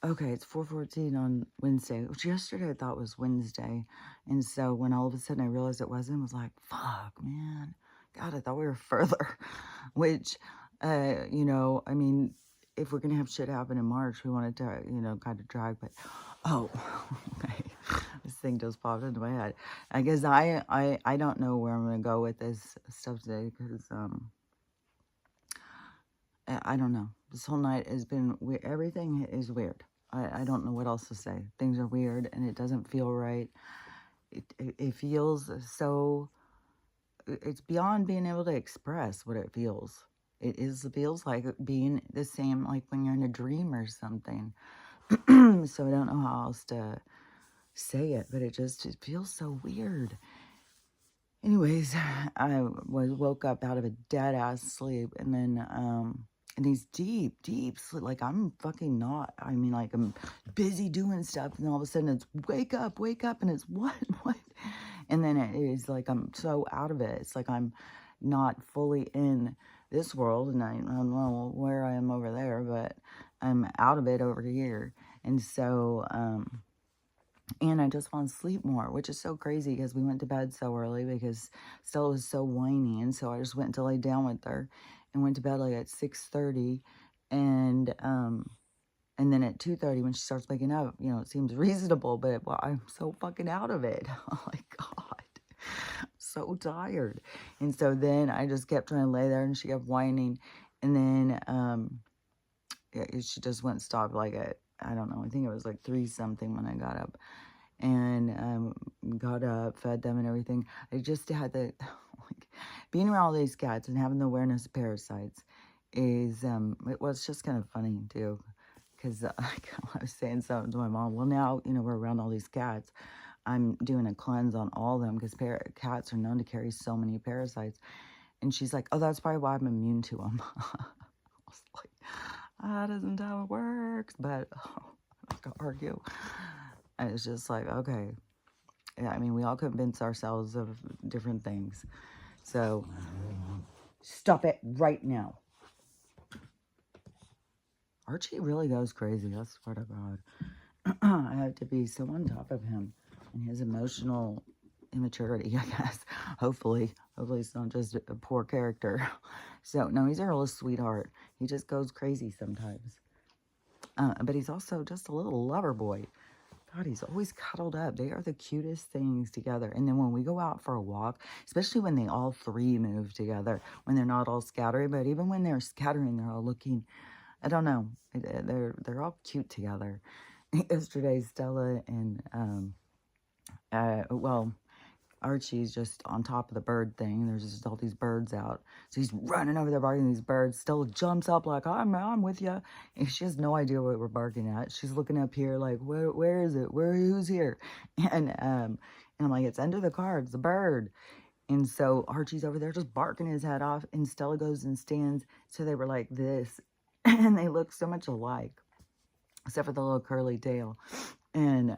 Okay, it's 4:14 on Wednesday, which yesterday I thought was Wednesday. And so when all of a sudden I realized it wasn't, I was like, fuck, man. God, I thought we were further. Which, I mean, if we're going to have shit happen in March, we wanted to, kind of drag. But, oh, okay. This thing just popped into my head. I guess I don't know where I'm going to go with this stuff today because, I don't know. This whole night has been weird. Everything is weird. I don't know what else to say. Things are weird and it doesn't feel right. It feels so, it's beyond being able to express what it feels. It feels like being the same like when you're in a dream or something. So I don't know how else to say it, but it feels so weird. Anyways, I woke up out of a dead ass sleep, and then and these deep sleep. Like I'm fucking not. I mean, like I'm busy doing stuff, and all of a sudden it's wake up, and it's what what, and then it is like I'm so out of it. It's like I'm not fully in this world, and I don't know where I am over there, but I'm out of it over here, and so and I just want to sleep more, which is so crazy because we went to bed so early because Stella was so whiny. And so I just went to lay down with her and went to bed like at 6:30. And then at 2:30 when she starts waking up, it seems reasonable, but well, I'm so fucking out of it. Oh my God. I'm so tired. And so then I just kept trying to lay there and she kept whining. And then she just went stop like at, I don't know, I think it was like 3 something when I got up and got up, fed them and everything. I just had the, like, being around all these cats and having the awareness of parasites is, it was just kind of funny too. Because like, I was saying something to my mom, well, now, we're around all these cats. I'm doing a cleanse on all of them because cats are known to carry so many parasites. And she's like, oh, that's probably why I'm immune to them. I was like, that isn't how it works. But I'm not going to argue. And it's just like, okay. Yeah, I mean, we all convince ourselves of different things. So, stop it right now. Archie really goes crazy. I swear to God. I have to be so on top of him and his emotional immaturity, I guess. Hopefully. Hopefully it's not just a poor character. So, no, he's a real sweetheart. He just goes crazy sometimes. But he's also just a little lover boy. God, he's always cuddled up. They are the cutest things together. And then when we go out for a walk, especially when they all three move together, when they're not all scattering, but even when they're scattering, they're all looking, I don't know, they're all cute together. Yesterday, Stella and, well, Archie's just on top of the bird thing. There's just all these birds out. So he's running over there barking at these birds. Stella jumps up like, I'm with you. And she has no idea what we're barking at. She's looking up here like, where is it? Who's here? And I'm like, it's under the car. It's a bird. And so Archie's over there just barking his head off. And Stella goes and stands. So they were like this. And they look so much alike, except for the little curly tail. And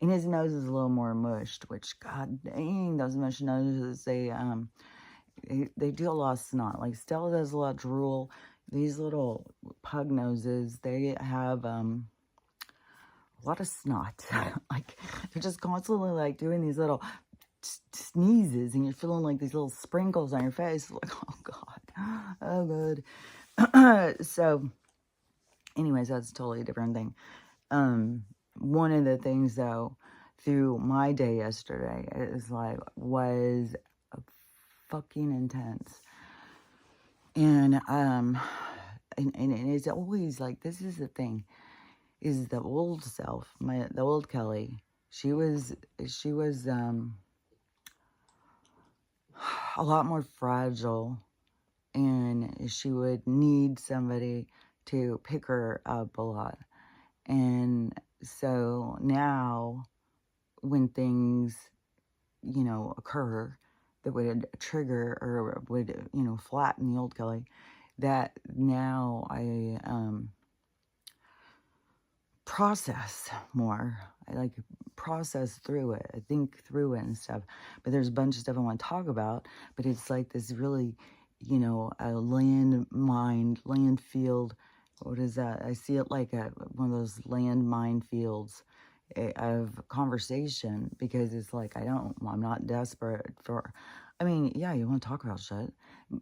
his nose is a little more mushed, which, god dang, those mushed noses, they do a lot of snot. Like Stella does a lot of drool. These little pug noses, they have a lot of snot. Like they're just constantly like doing these little sneezes, and you're feeling like these little sprinkles on your face. Like, oh god, oh good. So, anyways, that's a totally different thing. One of the things though, through my day yesterday was fucking intense. And it's always like, this is the thing, is the old self, the old Kelly, she was a lot more fragile, and she would need somebody to pick her up a lot. And so now when things, occur that would trigger or would, flatten the old Kelly, that now I process more. I like process through it. I think through it and stuff. But there's a bunch of stuff I want to talk about. But it's like this really, a land field what is that? I see it like one of those landmine fields of conversation, because it's like, I'm not desperate for, I mean, yeah, you want to talk about shit,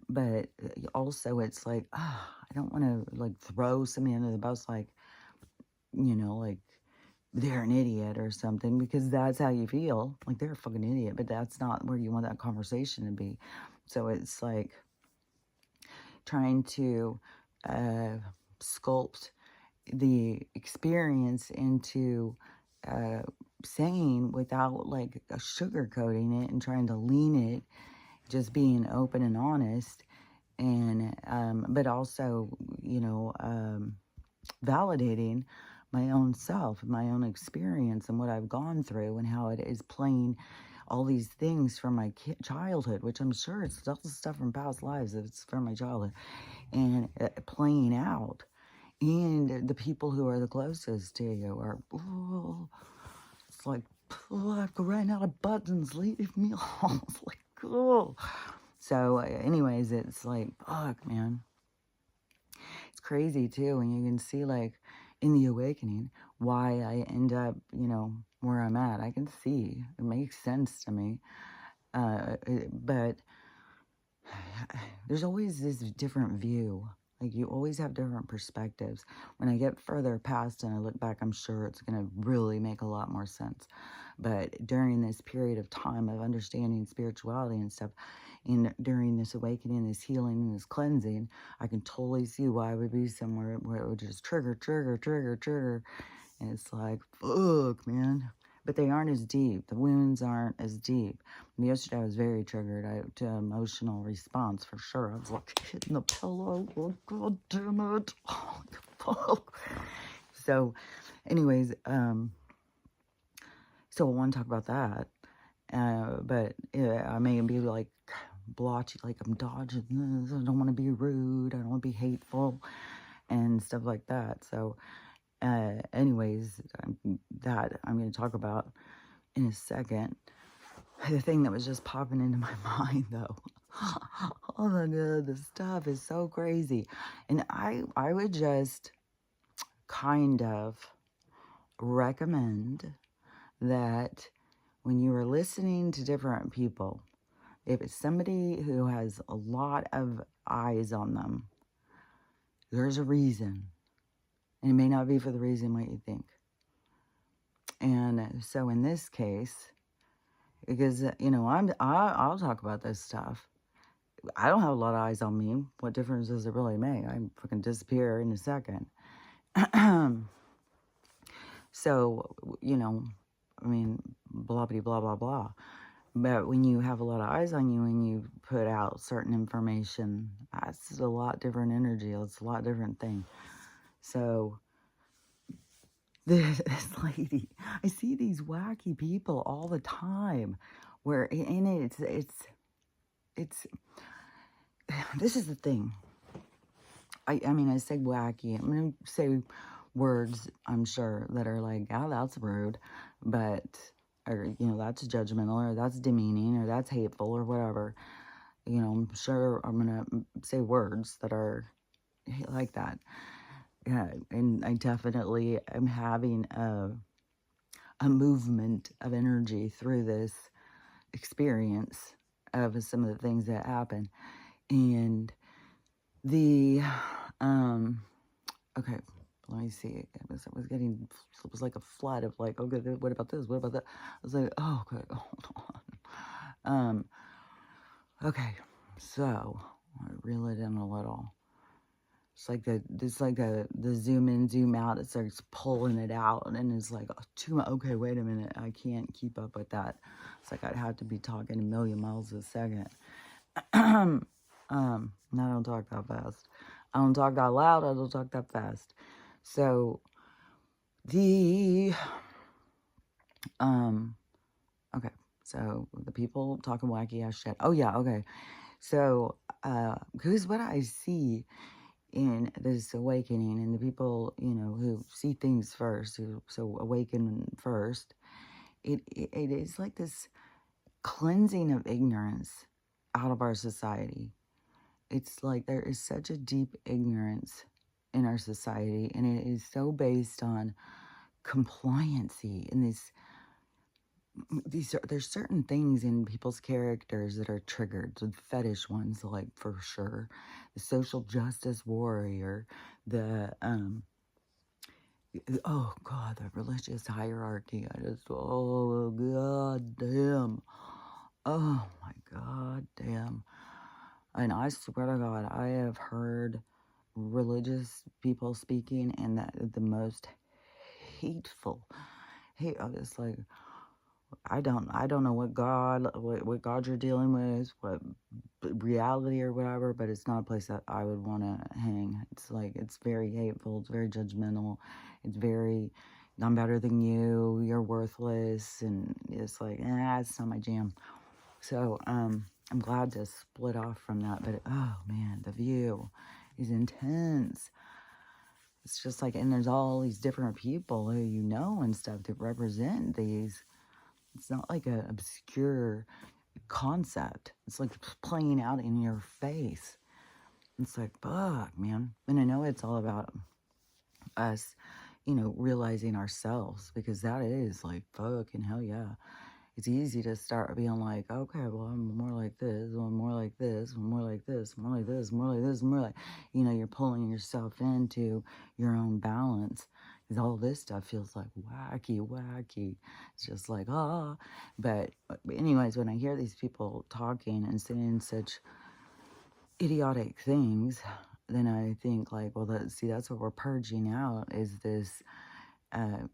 but also it's like, I don't want to like throw somebody under the bus, like, like they're an idiot or something, because that's how you feel, like they're a fucking idiot, but that's not where you want that conversation to be. So it's like trying to sculpt the experience into saying without like sugarcoating it and trying to lean it, just being open and honest, and but also, validating my own self, my own experience, and what I've gone through, and how it is playing all these things from my childhood, which I'm sure it's still stuff from past lives. It's from my childhood, and playing out. And the people who are the closest to you are, oh, it's like, oh, I've ran out of buttons. Leave me alone. It's like, oh. So, anyways, it's like, fuck, man. It's crazy too, and you can see, like, in the awakening, why I end up, where I'm at. I can see it makes sense to me, but there's always this different view. Like, you always have different perspectives. When I get further past and I look back, I'm sure it's going to really make a lot more sense. But during this period of time of understanding spirituality and stuff, and during this awakening, this healing, and this cleansing, I can totally see why I would be somewhere where it would just trigger, trigger, trigger, trigger. And it's like, fuck, man. But they aren't as deep. The wounds aren't as deep. And yesterday I was very triggered to emotional response, for sure. I was like hitting the pillow. Oh, God damn it. Oh, fuck. So, anyways, so I want to talk about that. But I may be like blotchy, like I'm dodging this. I don't want to be rude. I don't want to be hateful and stuff like that. So, anyways, that I'm going to talk about in a second. The thing that was just popping into my mind, though, oh my God, the stuff is so crazy. And I would just kind of recommend that when you are listening to different people, if it's somebody who has a lot of eyes on them, there's a reason. And it may not be for the reason what you think. And so in this case, because, I'll talk about this stuff. I don't have a lot of eyes on me. What difference does it really make? I fucking disappear in a second. So, blah, blah, blah, blah, blah. But when you have a lot of eyes on you and you put out certain information, that's a lot different energy. It's a lot different thing. So, this lady, I see these wacky people all the time where in it, it's, this is the thing. I say wacky. I'm going to say words, I'm sure, that are like, oh, that's rude, but, or, that's judgmental, or that's demeaning, or that's hateful, or whatever. I'm sure I'm going to say words that are like that. Yeah, and I definitely am having a movement of energy through this experience of some of the things that happen. And the, okay, let me see. It was like a flood of like, okay, what about this? What about that? I was like, oh, okay, hold on. Okay, so I reel it in a little. It's like the zoom in, zoom out. It starts pulling it out, and it's like, okay, wait a minute, I can't keep up with that. It's like I'd have to be talking a million miles a second. I don't talk that fast. I don't talk that loud. I don't talk that fast. So okay. So the people talking wacky ass shit. Oh yeah, okay. So because what I see in this awakening, and the people, who see things first, who so awaken first, it is like this cleansing of ignorance out of our society. It's like there is such a deep ignorance in our society, and it is so based on compliancy and there's certain things in people's characters that are triggered, the fetish ones, like, for sure, the social justice warrior, the oh god, the religious hierarchy. Oh god damn, oh my god damn. And I swear to god, I have heard religious people speaking, and that the most hateful hate. I was like, I don't know what God you're dealing with, what reality or whatever, but it's not a place that I would want to hang. It's like, it's very hateful, it's very judgmental, it's very, I'm better than you, you're worthless, and it's like, it's not my jam. So, I'm glad to split off from that, but oh man, the view is intense. It's just like, and there's all these different people who you know and stuff that represent these. It's not like an obscure concept. It's like playing out in your face. It's like, fuck, man. And I know it's all about us, realizing ourselves, because that is like, fucking hell yeah. It's easy to start being like, okay, well, I'm more like this, well, I'm more like this, I'm more like this, I'm more like this, more like this, more like, you're pulling yourself into your own balance. Because all this stuff feels like wacky. It's just like, ah. But anyways, when I hear these people talking and saying such idiotic things, then I think like, well, that's what we're purging out, is this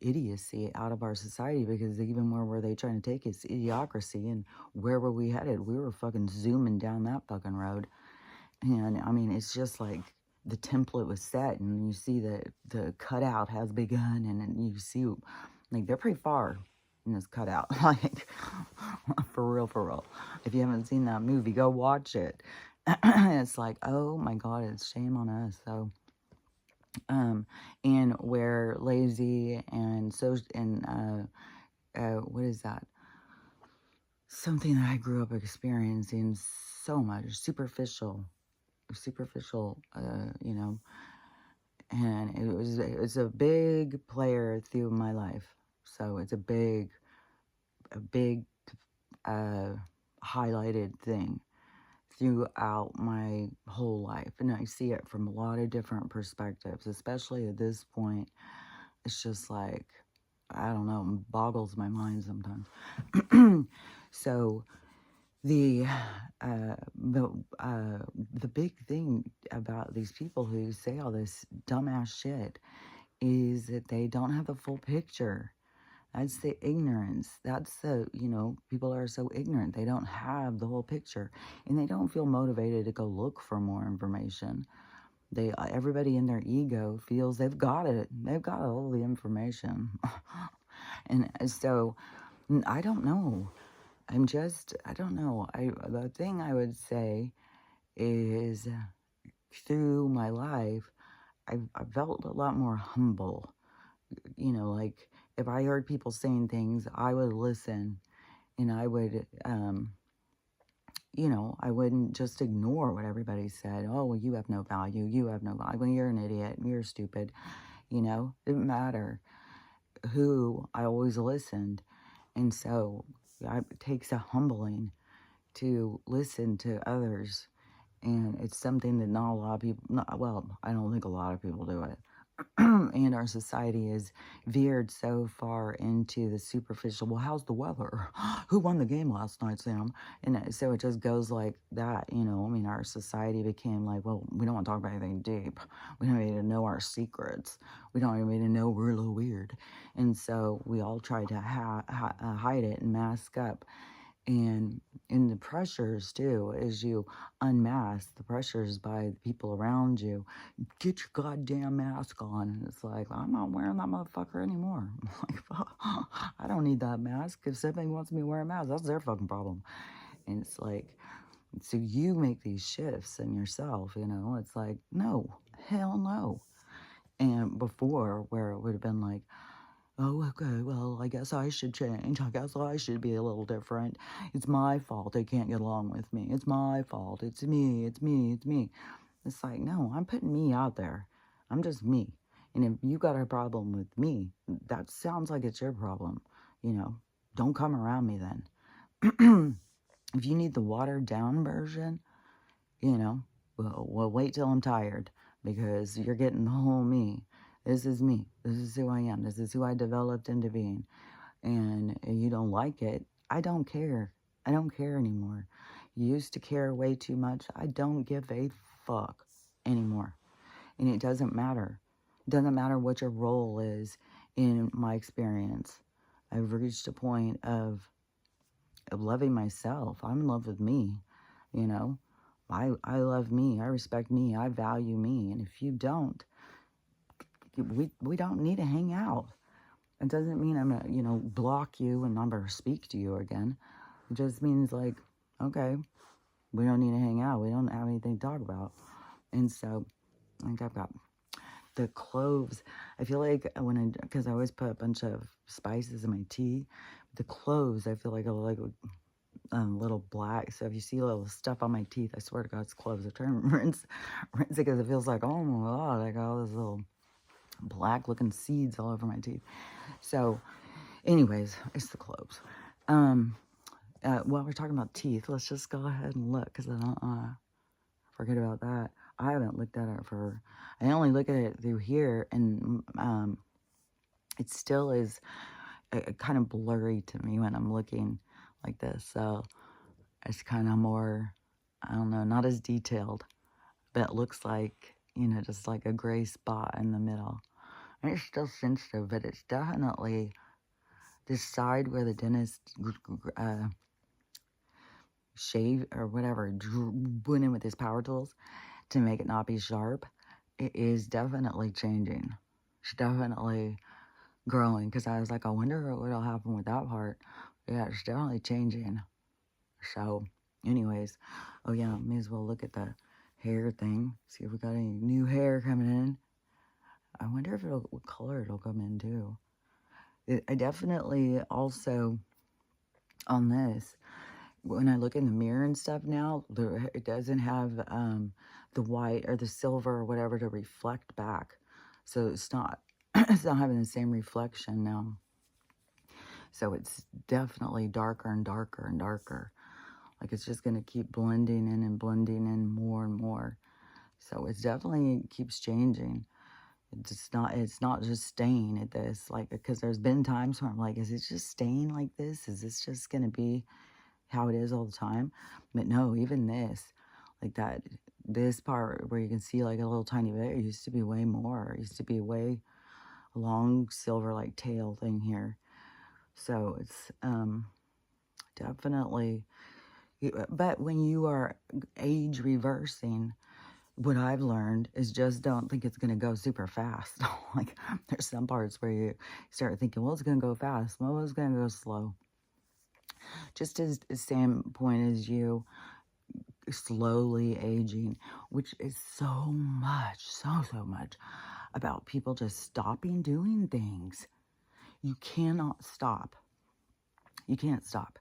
idiocy out of our society. Because even where were they trying to take us? Idiocracy. And where were we headed? We were fucking zooming down that fucking road. And I mean, it's just like the template was set, and you see that the cutout has begun, and you see, like, they're pretty far in this cutout. Like, for real. If you haven't seen that movie, go watch it. It's like, oh my god, it's shame on us. So, and we're lazy and so, and what is that? Something that I grew up experiencing so much, superficial, and it's a big player through my life. So it's a big highlighted thing throughout my whole life, and I see it from a lot of different perspectives. Especially at this point, it's just like, I don't know, it boggles my mind sometimes. So the big thing about these people who say all this dumbass shit is that they don't have the full picture. That's the ignorance. That's the, people are so ignorant. They don't have the whole picture, and they don't feel motivated to go look for more information. Everybody in their ego feels they've got it. They've got all the information. And so, I don't know. I don't know. The thing I would say is, through my life, I felt a lot more humble. Like, if I heard people saying things, I would listen, and I would, I wouldn't just ignore what everybody said. Oh, well, you have no value. You have no value. Well, you're an idiot. You're stupid. Didn't matter who. I always listened. And so it takes a humbling to listen to others. And it's something that not a lot of people, I don't think a lot of people do it. And our society is veered so far into the superficial. Well, how's the weather? Who won the game last night, Sam? And so it just goes like that, I mean, our society became like, well, we don't want to talk about anything deep. We don't need to know our secrets. We don't even need to know we're a little weird. And so we all try to hide it and mask up. And in the pressures too, as you unmask the pressures by the people around you, get your goddamn mask on. And it's like, I'm not wearing that motherfucker anymore. I'm like, I don't need that mask. If somebody wants me to wear a mask, that's their fucking problem. And it's like, so you make these shifts in yourself, it's like, no, hell no. And before, where it would have been like, oh, okay, well, I guess I should change. I guess I should be a little different. It's my fault they can't get along with me. It's my fault. It's me. It's me. It's me. It's like, no, I'm putting me out there. I'm just me. And if you got a problem with me, that sounds like it's your problem. You know, don't come around me then. If you need the watered down version, you know, well, wait till I'm tired because you're getting the whole me. This is me. This is who I am. This is who I developed into being. And you don't like it, I don't care. I don't care anymore. You used to care way too much. I don't give a fuck anymore. And it doesn't matter. It doesn't matter what your role is in my experience. I've reached a point of loving myself. I'm in love with me, you know. I love me. I respect me. I value me. And if you don't, we don't need to hang out. It doesn't mean I'm gonna, you know, block you and never speak to you again. It just means like, okay, we don't need to hang out. We don't have anything to talk about. And so, like I've got the cloves. I feel like because I always put a bunch of spices in my tea, the cloves, I feel like I like little black. So if you see little stuff on my teeth, I swear to God, it's cloves. I try and rinse it because it feels like, oh my God, I got all this little black looking seeds all over my teeth. So anyways, it's the cloves. While we're talking about teeth, let's just go ahead and look because I don't forget about that. I haven't looked at it I only look at it through here, and it still is kind of blurry to me when I'm looking like this. So it's kind of more, I don't know, not as detailed, but it looks like, you know, just like a gray spot in the middle. And it's still sensitive, but it's definitely this side where the dentist shave or whatever, went in with his power tools to make it not be sharp. It is definitely changing. It's definitely growing because I was like, I wonder what'll happen with that part. Yeah, it's definitely changing. So, anyways, oh yeah, may as well look at the hair thing. See if we got any new hair coming in. I wonder if what color it'll come in too. I definitely also on this, when I look in the mirror and stuff now, it doesn't have the white or the silver or whatever to reflect back. So it's not it's not having the same reflection now. So it's definitely darker and darker and darker. Like it's just gonna keep blending in and blending in more and more. So it's definitely keeps changing. It's not just staying at this, like, because there's been times where I'm like, is it just staying like this? Is this just gonna be how it is all the time? But no, even this, like that, this part where you can see like a little tiny bit, it used to be way more. It used to be way long silver like tail thing here. So it's definitely, but when you are age reversing, what I've learned is just don't think it's going to go super fast. Like there's some parts where you start thinking, well, it's going to go fast. Well, it's going to go slow. Just as the same point as you slowly aging, which is so much, so much about people just stopping doing things. You cannot stop. You can't stop.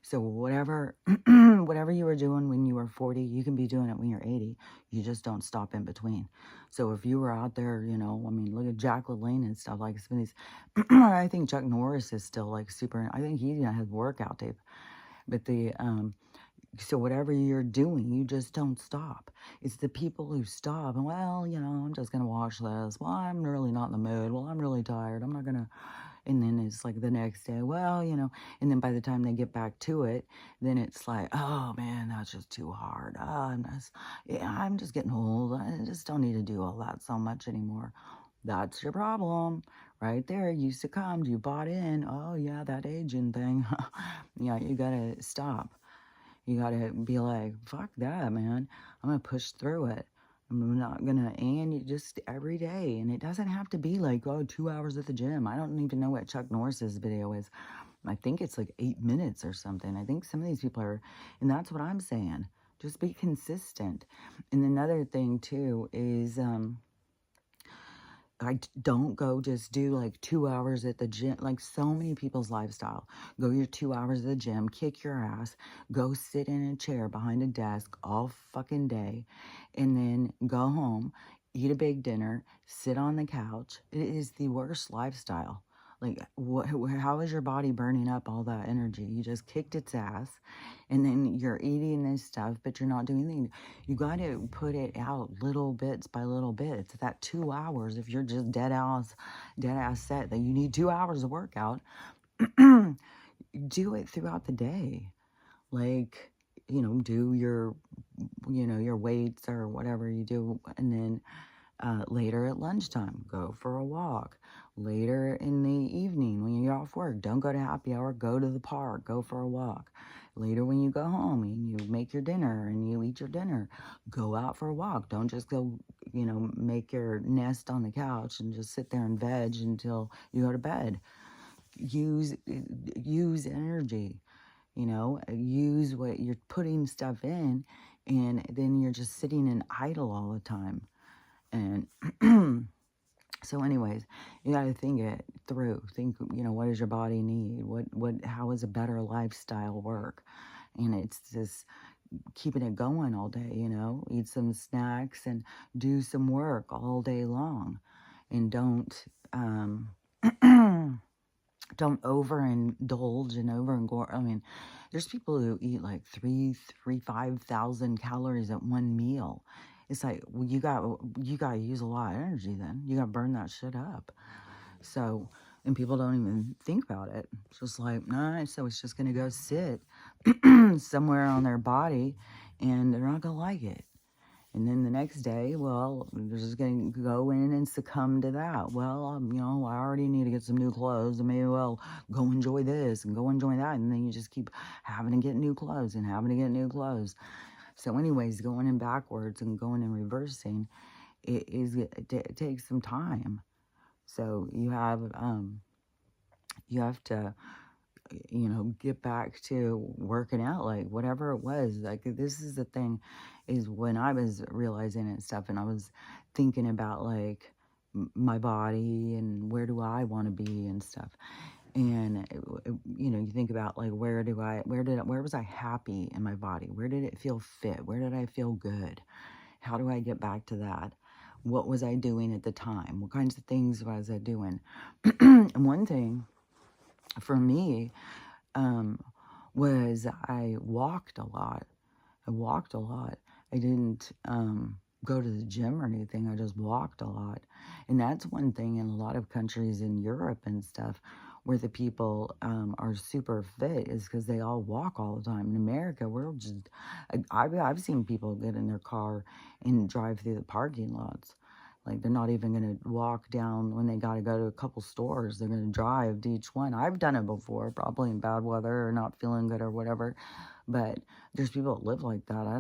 So whatever whatever you were doing when you were 40, you can be doing it when you're 80. You just don't stop in between. So if you were out there, you know, I mean, look at Jack LaLanne and stuff like some of these. I think Chuck Norris is still like super. I think he has workout tape. But so whatever you're doing, you just don't stop. It's the people who stop and, well, you know, I'm just gonna watch this. Well, I'm really not in the mood. Well, I'm really tired. I'm not gonna. And then it's like the next day, well, you know, and then by the time they get back to it, then it's like, oh man, that's just too hard. I'm just getting old. I just don't need to do all that so much anymore. That's your problem right there. You succumbed. You bought in. Oh yeah, that aging thing. Yeah, you gotta stop. You gotta be like, fuck that, man. I'm gonna push through it. I'm not gonna, and you just every day. And it doesn't have to be like, oh, 2 hours at the gym. I don't even know what Chuck Norris's video is. I think it's like 8 minutes or something. I think some of these people are, and that's what I'm saying. Just be consistent. And another thing too is, I don't go just do like 2 hours at the gym, like so many people's lifestyle. Go your 2 hours at the gym, kick your ass, go sit in a chair behind a desk all fucking day, and then go home, eat a big dinner, sit on the couch. It is the worst lifestyle. Like, how is your body burning up all that energy? You just kicked its ass, and then you're eating this stuff, but you're not doing anything. You got to put it out little bits by little bits. That 2 hours, if you're just dead ass set that you need 2 hours of workout, do it throughout the day. Like, do your weights or whatever you do, and then later at lunchtime, go for a walk. Later in the evening, when you're off work, don't go to happy hour, go to the park, go for a walk. Later, when you go home and you make your dinner and you eat your dinner, go out for a walk. Don't just go, make your nest on the couch and just sit there and veg until you go to bed. Use energy, use what you're putting stuff in, and then you're just sitting in idle all the time. And so anyways, you got to think it through. Think, what does your body need? How is a better lifestyle work? And it's just keeping it going all day, eat some snacks and do some work all day long. And don't, don't overindulge and overengorge. I mean, there's people who eat like 5,000 calories at one meal. It's like, well, you got to use a lot of energy then. You got to burn that shit up. So, and people don't even think about it. It's just like, nah, so it's just going to go sit somewhere on their body, and they're not going to like it. And then the next day, well, they're just going to go in and succumb to that. Well, I already need to get some new clothes. I may well go enjoy this and go enjoy that. And then you just keep having to get new clothes and having to get new clothes. So anyways, going in backwards and going in reversing, it takes some time. So you have to, get back to working out, like whatever it was. Like, this is the thing, is when I was realizing it and stuff, and I was thinking about like my body and where do I want to be and stuff. And you think about like, where was I happy in my body? Where did it feel fit? Where did I feel good? How do I get back to that? What was I doing at the time? What kinds of things was I doing? And one thing for me was I walked a lot. I didn't go to the gym or anything. I just walked a lot. And that's one thing in a lot of countries in Europe and stuff, where the people are super fit, is because they all walk all the time. In America, we're just, I've seen people get in their car and drive through the parking lots. Like, they're not even going to walk down when they got to go to a couple stores. They're going to drive to each one. I've done it before, probably in bad weather or not feeling good or whatever. But there's people that live like that. I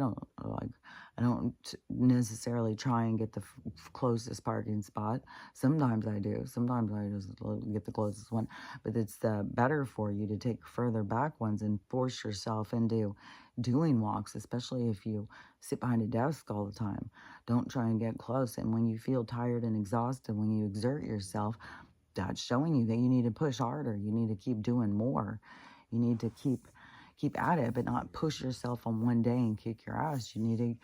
don't necessarily try and get the closest parking spot. Sometimes I do. Sometimes I just get the closest one. But it's better for you to take further back ones and force yourself into doing walks, especially if you sit behind a desk all the time. Don't try and get close. And when you feel tired and exhausted, when you exert yourself, that's showing you that you need to push harder. You need to keep doing more. You need to keep at it, but not push yourself on one day and kick your ass. You need to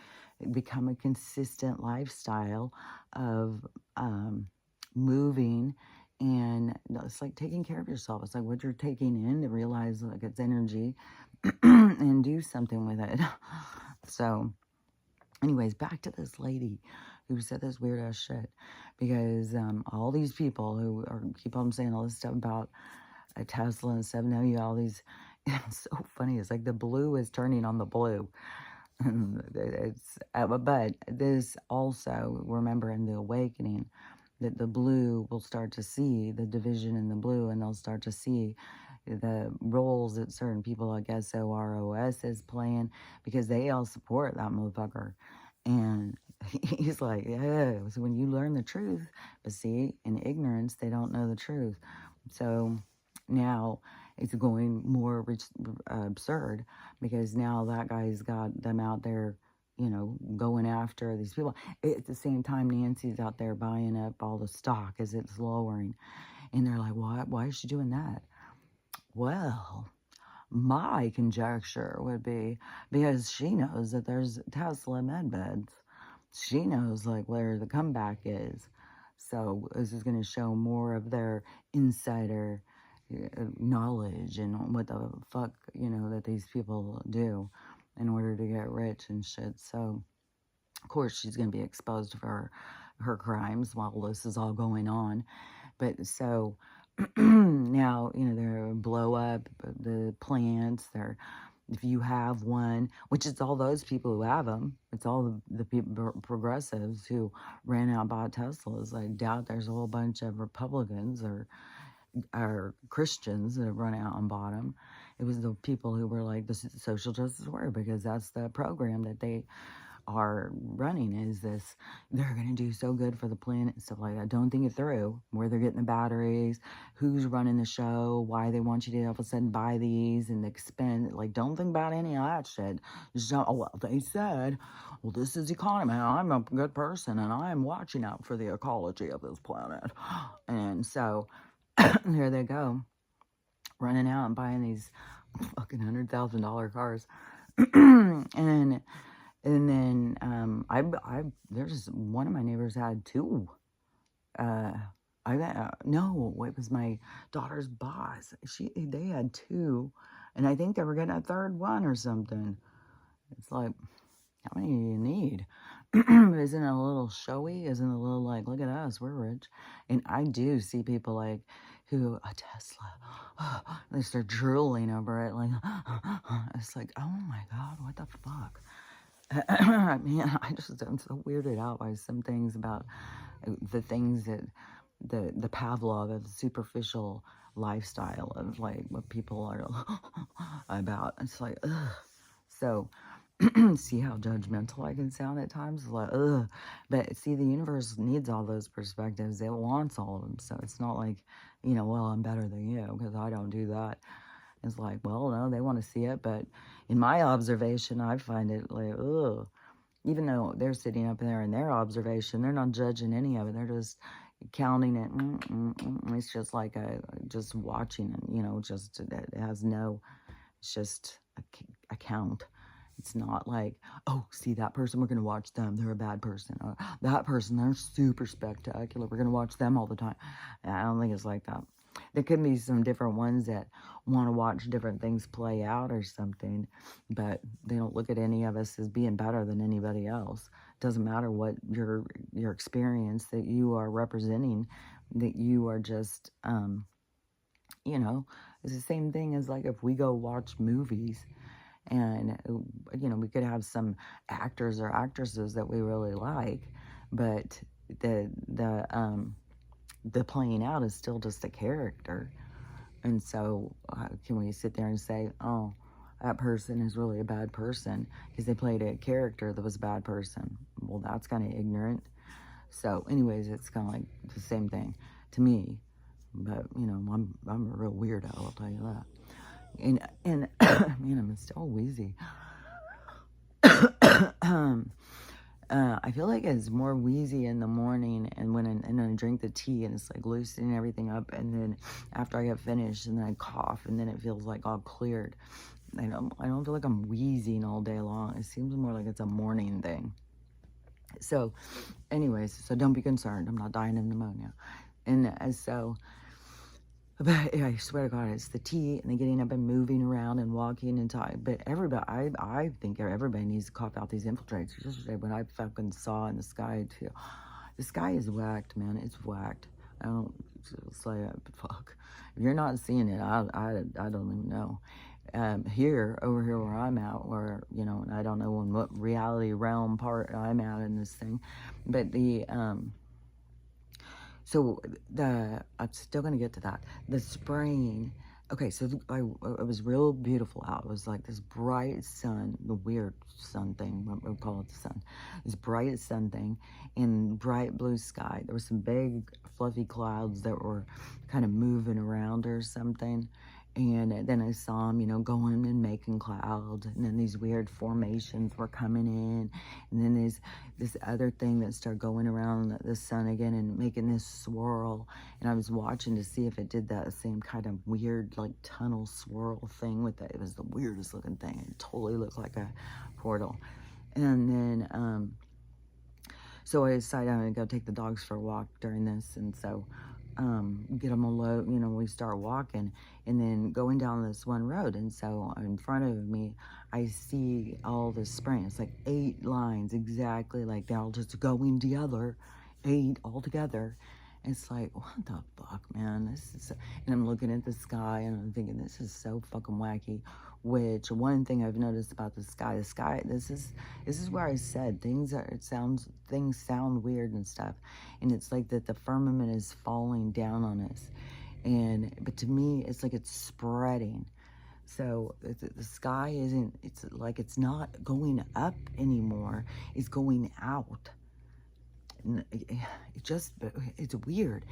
become a consistent lifestyle of moving, and it's like taking care of yourself. It's like what you're taking in, to realize like it's energy and do something with it. So anyways, back to this lady who said this weird ass shit, because all these people who keep on saying all this stuff about a Tesla and 7W, all these, it's so funny. It's like the blue is turning on the blue. But this also, remember in the awakening, that the blue will start to see the division in the blue, and they'll start to see the roles that certain people like SOROS is playing, because they all support that motherfucker. And he's like, yeah, so when you learn the truth, but see, in ignorance, they don't know the truth. So now it's going more absurd, because now that guy's got them out there, going after these people. At the same time, Nancy's out there buying up all the stock as it's lowering. And they're like, why is she doing that? Well, my conjecture would be because she knows that there's Tesla med beds. she knows like where the comeback is. So this is going to show more of their insider knowledge and what the fuck, that these people do in order to get rich and shit. So, of course, she's going to be exposed for her crimes while this is all going on. But so now, they're blow up the plants. They're, if you have one, which is all those people who have them, it's all the people, progressives who ran out and bought Teslas. I doubt there's a whole bunch of Republicans or Christians that have run out and bought them. It was the people who were like the social justice warrior, because that's the program that they are running, is this, they're going to do so good for the planet and stuff like that. Don't think it through, where they're getting the batteries, who's running the show, why they want you to all of a sudden buy these and expend, like, don't think about any of that shit. Just, oh, well, they said, well, this is economy, and I'm a good person, and I'm watching out for the ecology of this planet. And so, there they go, running out and buying these fucking $100,000 cars. And then there's one of my neighbors had two. No, it was my daughter's boss. They had two, and I think they were getting a third one or something. It's like, how many do you need? Isn't it a little showy? Isn't it a little like, look at us, we're rich? And I do see people like who, a Tesla, they start drooling over it, like, it's like, oh my God, what the fuck? Man, I'm so weirded out by some things about the things that the Pavlov of superficial lifestyle of like what people are about. It's like, ugh. So, see how judgmental I can sound at times? Like, ugh. But see, the universe needs all those perspectives. It wants all of them. So it's not like, well, I'm better than you because I don't do that. It's like, well, no, they want to see it. But in my observation, I find it like, ugh. Even though they're sitting up there in their observation, they're not judging any of it. They're just counting it. It's just like just watching it, just, it has no, it's just a count. It's not like, oh, see that person, we're going to watch them, they're a bad person. Or that person, they're super spectacular, we're going to watch them all the time. I don't think it's like that. There could be some different ones that want to watch different things play out or something, but they don't look at any of us as being better than anybody else. It doesn't matter what your experience that you are representing, that you are just, it's the same thing as like if we go watch movies and, we could have some actors or actresses that we really like, but the playing out is still just a character. And so can we sit there and say, oh, that person is really a bad person because they played a character that was a bad person? Well, that's kind of ignorant. So anyways, it's kind of like the same thing to me. But, I'm a real weirdo, I'll tell you that. And man, I'm still wheezy. I feel like it's more wheezy in the morning and when I drink the tea and it's like loosening everything up, and then after I get finished and then I cough and then it feels like all cleared. I don't feel like I'm wheezing all day long. It seems more like it's a morning thing. So anyways, so don't be concerned. I'm not dying of pneumonia. And so, but I swear to God, it's the tea and the getting up and moving around and walking and talking. But everybody, I think everybody needs to cough out these infiltrates. Yesterday, when I fucking saw in the sky, too, the sky is whacked, man. It's whacked. I don't say it, but fuck. If you're not seeing it, I don't even know. Over here where I'm at, where, and I don't know in what reality realm part I'm at in this thing, but so I'm still going to get to that. The spraying. Okay, so it was real beautiful out. It was like this bright sun, the weird sun thing, what we call it the sun. This bright sun thing and bright blue sky. There were some big fluffy clouds that were kind of moving around or something. And then I saw them, going and making clouds. And then these weird formations were coming in. And then there's this other thing that started going around the sun again and making this swirl. And I was watching to see if it did that same kind of weird, like, tunnel swirl thing with it. It was the weirdest looking thing. It totally looked like a portal. And then, So I decided I'm going to go take the dogs for a walk during this. And so get them alone, you know, we start walking and then going down this one road. And so in front of me, I see all this spraying. It's like 8 lines exactly like they're all just going together, 8 all together. It's like, what the fuck, man? This is, and I'm looking at the sky and I'm thinking, this is so fucking wacky. Which one thing I've noticed about the sky, this is where I said things sound weird and stuff, and it's like that the firmament is falling down on us, but to me, it's like it's spreading. So the sky isn't. It's like it's not going up anymore. It's going out. It's weird,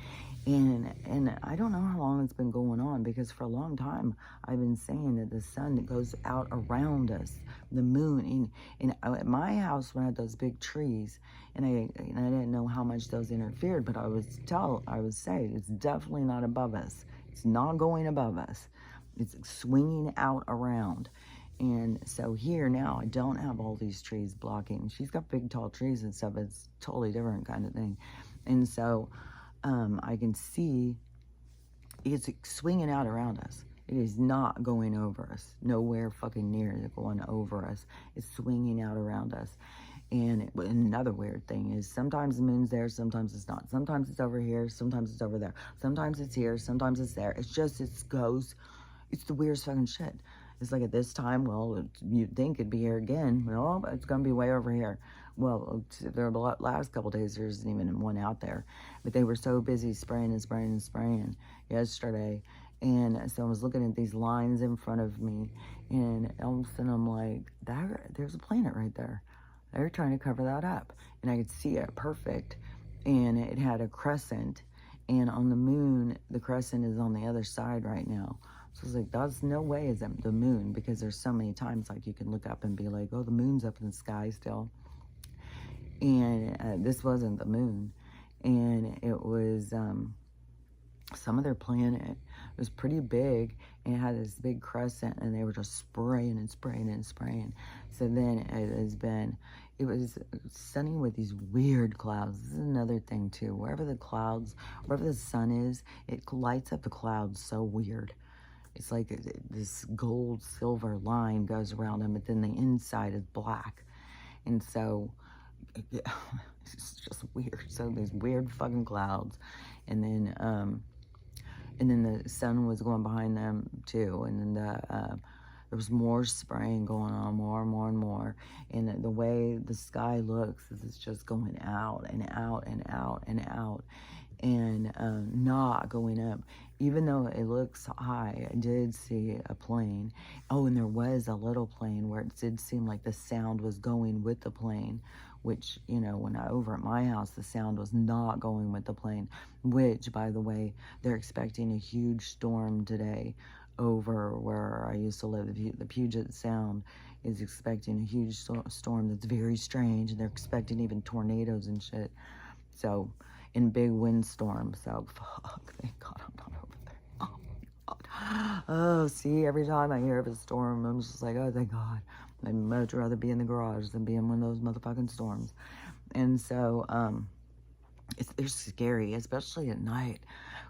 and I don't know how long it's been going on, because for a long time I've been saying that the sun goes out around us, the moon, and at my house when I had those big trees, and I didn't know how much those interfered, but I would say it's definitely not above us. It's not going above us. It's swinging out around. And so here now, I don't have all these trees blocking. She's got big, tall trees and stuff. It's totally different kind of thing. And so I can see it's swinging out around us. It is not going over us. Nowhere fucking near is it going over us. It's swinging out around us. And another weird thing is sometimes the moon's there, sometimes it's not. Sometimes it's over here, sometimes it's over there. Sometimes it's here, sometimes it's there. It's the weirdest fucking shit. It's like at this time, well, you'd think it'd be here again. Well, it's going to be way over here. Well, the last couple days, there isn't even one out there. But they were so busy spraying and spraying and spraying yesterday. And so I was looking at these lines in front of me. And all of a sudden, I'm like, there's a planet right there. They're trying to cover that up. And I could see it perfect. And it had a crescent. And on the moon, the crescent is on the other side right now. So I was like, that's no way is that the moon, because there's so many times like you can look up and be like, oh, the moon's up in the sky still. And this wasn't the moon. And it was some other planet. It was pretty big and it had this big crescent, and they were just spraying and spraying and spraying. So then it was sunny with these weird clouds. This is another thing too. Wherever the sun is, it lights up the clouds so weird. It's like this gold silver line goes around them, but then the inside is black. And so it's just weird. So these weird fucking clouds. And then the sun was going behind them too. And then there was more spraying going on, more and more and more. And the way the sky looks is it's just going out and out and out and out. And not going up. Even though it looks high, I did see a plane. Oh, and there was a little plane where it did seem like the sound was going with the plane, which, you know, when over at my house, the sound was not going with the plane, which, by the way, they're expecting a huge storm today over where I used to live. The Puget Sound is expecting a huge storm that's very strange, and they're expecting even tornadoes and shit. So, in big windstorms. So, fuck, thank God I'm not over there. Oh, my God. Oh, see, every time I hear of a storm, I'm just like, oh, thank God. I'd much rather be in the garage than be in one of those motherfucking storms. And so, they're scary, especially at night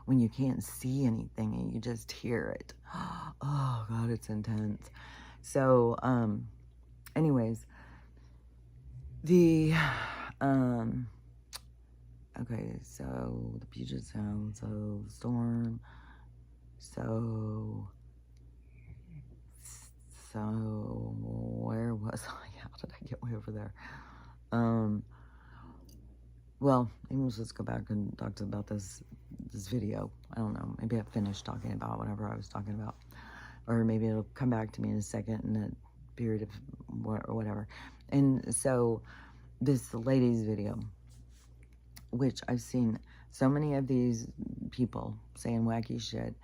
when you can't see anything and you just hear it. Oh, God, it's intense. So, anyways, okay, so the Puget Sound, so storm, so where was I? How did I get way over there? Well, maybe let's just go back and talk about this video. I don't know, maybe I finished talking about whatever I was talking about, or maybe it'll come back to me in a second in a period of whatever. And so this lady's video, which I've seen so many of these people saying wacky shit.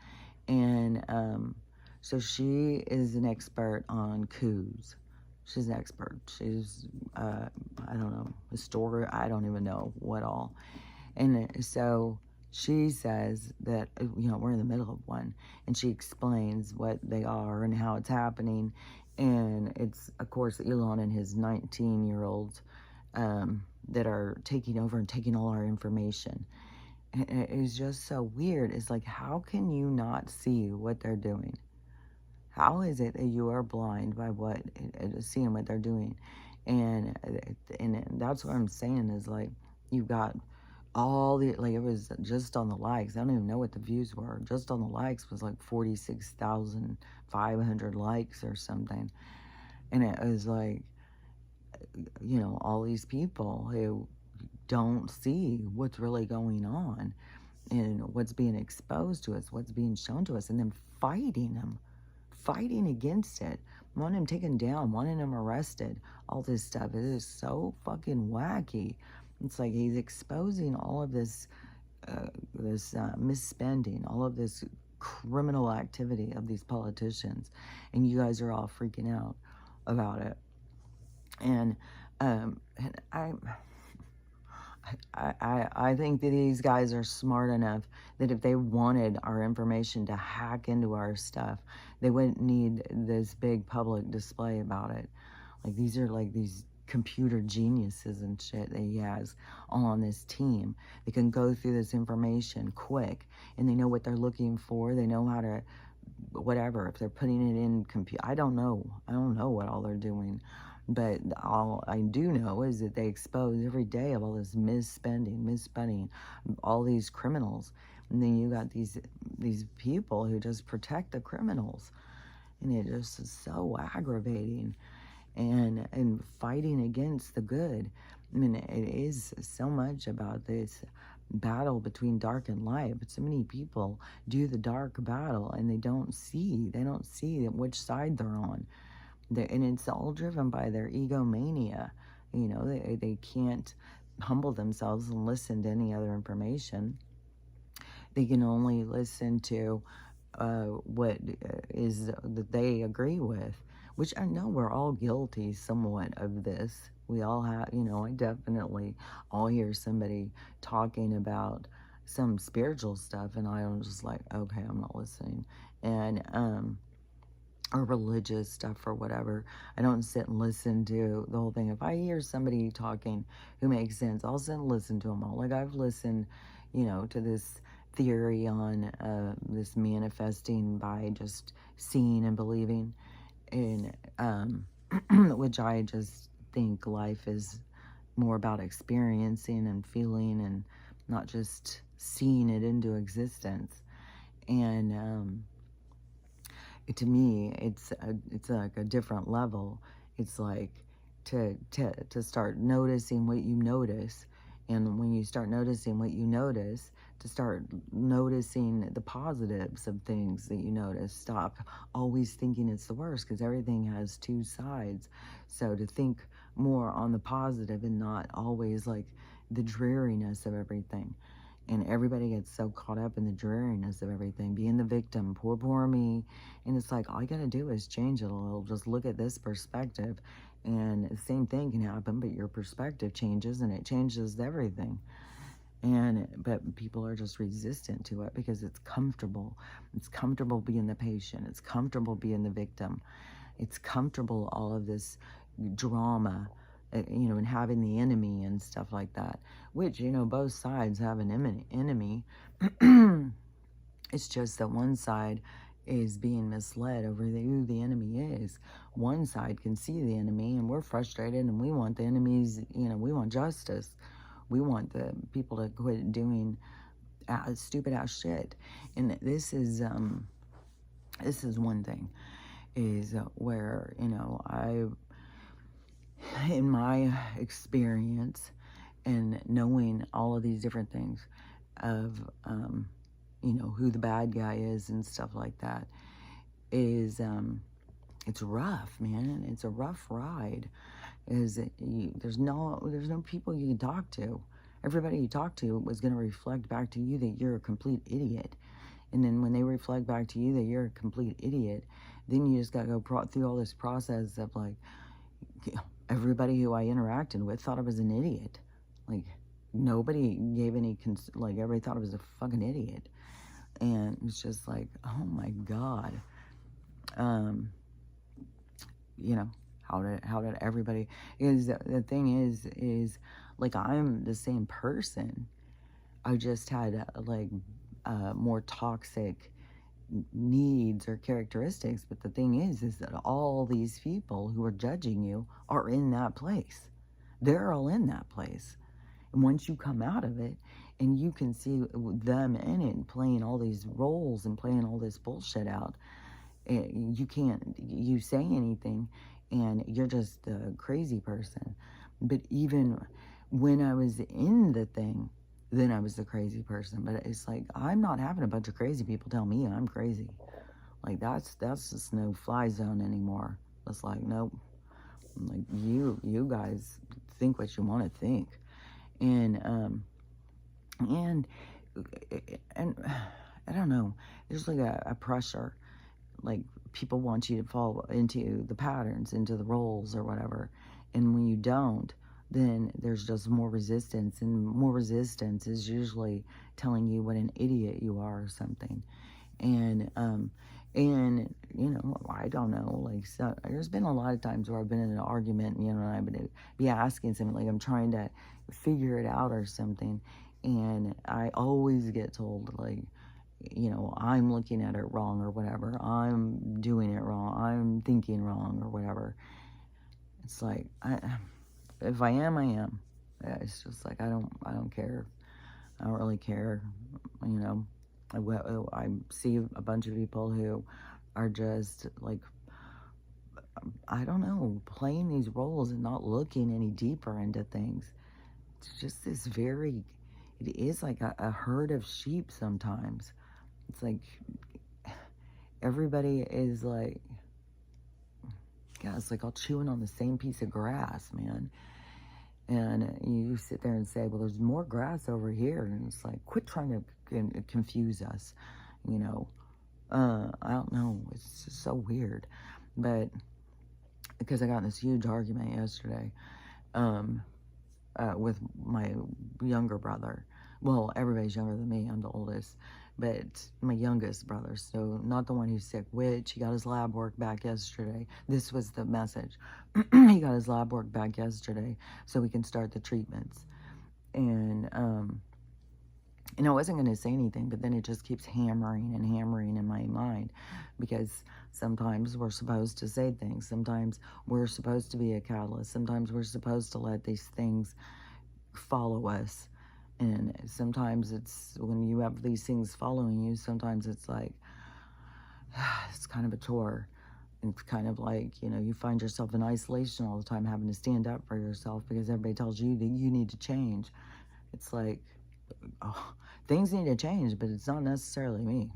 And so she is an expert on coups. She's an expert. She's, I don't know, I don't even know what all. And so she says that, you know, we're in the middle of one. And she explains what they are and how it's happening. And it's, of course, Elon and his 19-year-old that are taking over and taking all our information. And it is just so weird. It's like, how can you not see what they're doing? How is it that you are blind by seeing what they're doing? And that's what I'm saying is like, you've got all the, like, it was just on the likes. I don't even know what the views were. Just on the likes was like 46,500 likes or something. And it was like, you know, all these people who don't see what's really going on and what's being exposed to us, what's being shown to us, and then fighting them, fighting against it, wanting them taken down, wanting them arrested, all this stuff. It is so fucking wacky. It's like he's exposing all of this, misspending, all of this criminal activity of these politicians, and you guys are all freaking out about it. And I think that these guys are smart enough that if they wanted our information to hack into our stuff, they wouldn't need this big public display about it. Like, these are like these computer geniuses and shit that he has all on this team. They can go through this information quick, and they know what they're looking for. They know how to, whatever, if they're putting it in I don't know what all they're doing. But all I do know is that they expose every day of all this misspending, all these criminals. And then you got these people who just protect the criminals. And it just is so aggravating and fighting against the good. I mean, it is so much about this battle between dark and light, but so many people do the dark battle and they don't see which side they're on. And it's all driven by their egomania. You know, they can't humble themselves and listen to any other information. They can only listen to what is that they agree with, which I know we're all guilty somewhat of this. We all have, you know, I definitely all hear somebody talking about some spiritual stuff, and I'm just like, okay, I'm not listening. And or religious stuff or whatever. I don't sit and listen to the whole thing. If I hear somebody talking who makes sense, I'll sit and listen to them all. Like, I've listened, you know, to this theory on this manifesting by just seeing and believing, and which I just think life is more about experiencing and feeling and not just seeing it into existence. And to me, it's like a different level. It's like to start noticing what you notice, and when you start noticing what you notice, to start noticing the positives of things that you notice. Stop always thinking it's the worst, because everything has two sides. So to think more on the positive and not always like the dreariness of everything. And everybody gets so caught up in the dreariness of everything, being the victim, poor me. And it's like, all you gotta do is change it a little. Just look at this perspective. And the same thing can happen, but your perspective changes and it changes everything. But people are just resistant to it because it's comfortable. It's comfortable being the patient. It's comfortable being the victim. It's comfortable, all of this drama, you know, and having the enemy and stuff like that, which, you know, both sides have an enemy. It's just that one side is being misled over who the enemy is. One side can see the enemy, and we're frustrated, and we want the enemies, you know, we want justice. We want the people to quit doing stupid ass shit. And this is one thing, is where, you know, in my experience and knowing all of these different things of, you know, who the bad guy is and stuff like that, is, it's rough, man. It's a rough ride. There's no people you can talk to. Everybody you talk to is going to reflect back to you that you're a complete idiot. And then when they reflect back to you that you're a complete idiot, then you just got to go through all this process of like, everybody who I interacted with thought I was an idiot. Like, nobody gave any, like, everybody thought I was a fucking idiot. And it's just like, oh my God. You know, how did everybody, the thing is Like, I'm the same person. I just had like more toxic needs or characteristics. But the thing is that all these people who are judging you are in that place. They're all in that place. And once you come out of it and you can see them in it playing all these roles and playing all this bullshit out, you can't you say anything and you're just a crazy person. But even when I was in the thing, then I was the crazy person. But it's like, I'm not having a bunch of crazy people tell me I'm crazy. Like, that's just no fly zone anymore. It's like, nope. Like, you guys think what you want to think. And and and I don't know, there's like a pressure, like people want you to fall into the patterns, into the roles or whatever, and when you don't, then there's just more resistance, and more resistance is usually telling you what an idiot you are or something. And you know, I don't know, like, so there's been a lot of times where I've been in an argument, you know, and I've been be asking something, like I'm trying to figure it out or something, and I always get told, like, you know, I'm looking at it wrong or whatever, I'm doing it wrong, I'm thinking wrong or whatever. It's like, if I am, I am. It's just like, I don't care. I don't really care, you know. I see a bunch of people who are just like, I don't know, playing these roles and not looking any deeper into things. It's just this very, it is like a herd of sheep sometimes. It's like everybody is like, yeah, it's like all chewing on the same piece of grass, man. And you sit there and say, well, there's more grass over here. And it's like, quit trying to confuse us, you know. I don't know. It's just so weird. But because I got in this huge argument yesterday with my younger brother. Well, everybody's younger than me. I'm the oldest. But my youngest brother, so not the one who's sick, which he got his lab work back yesterday. This was the message. He got his lab work back yesterday so we can start the treatments. And I wasn't going to say anything, but then it just keeps hammering and hammering in my mind, because sometimes we're supposed to say things. Sometimes we're supposed to be a catalyst. Sometimes we're supposed to let these things follow us. And sometimes it's, when you have these things following you, sometimes it's like, it's kind of a chore. It's kind of like, you know, you find yourself in isolation all the time, having to stand up for yourself because everybody tells you that you need to change. It's like, oh, things need to change, but it's not necessarily me.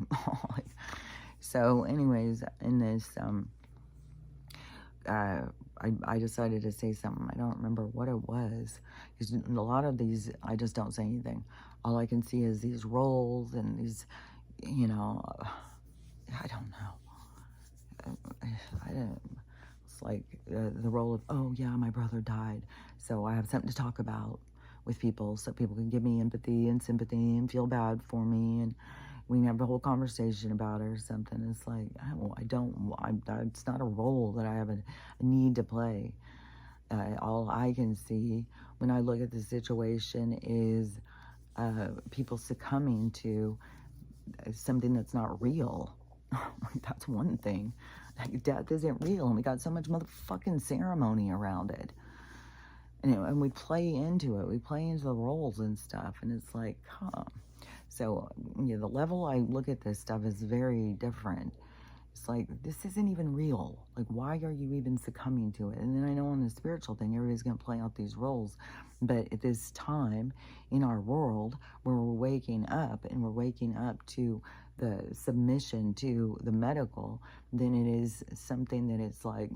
Like, so anyways, in this, I decided to say something. I don't remember what it was, because a lot of these, I just don't say anything. All I can see is these roles and these, you know, I don't know. I don't, it's like the role of, oh yeah, my brother died, so I have something to talk about with people, so people can give me empathy and sympathy and feel bad for me, and we can have a whole conversation about it or something. It's like, it's not a role that I have a need to play. All I can see when I look at the situation is people succumbing to something that's not real. That's one thing. Like, death isn't real, and we got so much motherfucking ceremony around it. And we play into it. We play into the roles and stuff, and it's like, huh. So, you know, the level I look at this stuff is very different. It's like, this isn't even real. Like, why are you even succumbing to it? And then I know on the spiritual thing, everybody's going to play out these roles. But at this time in our world, where we're waking up, and we're waking up to the submission to the medical, then it is something that it's like,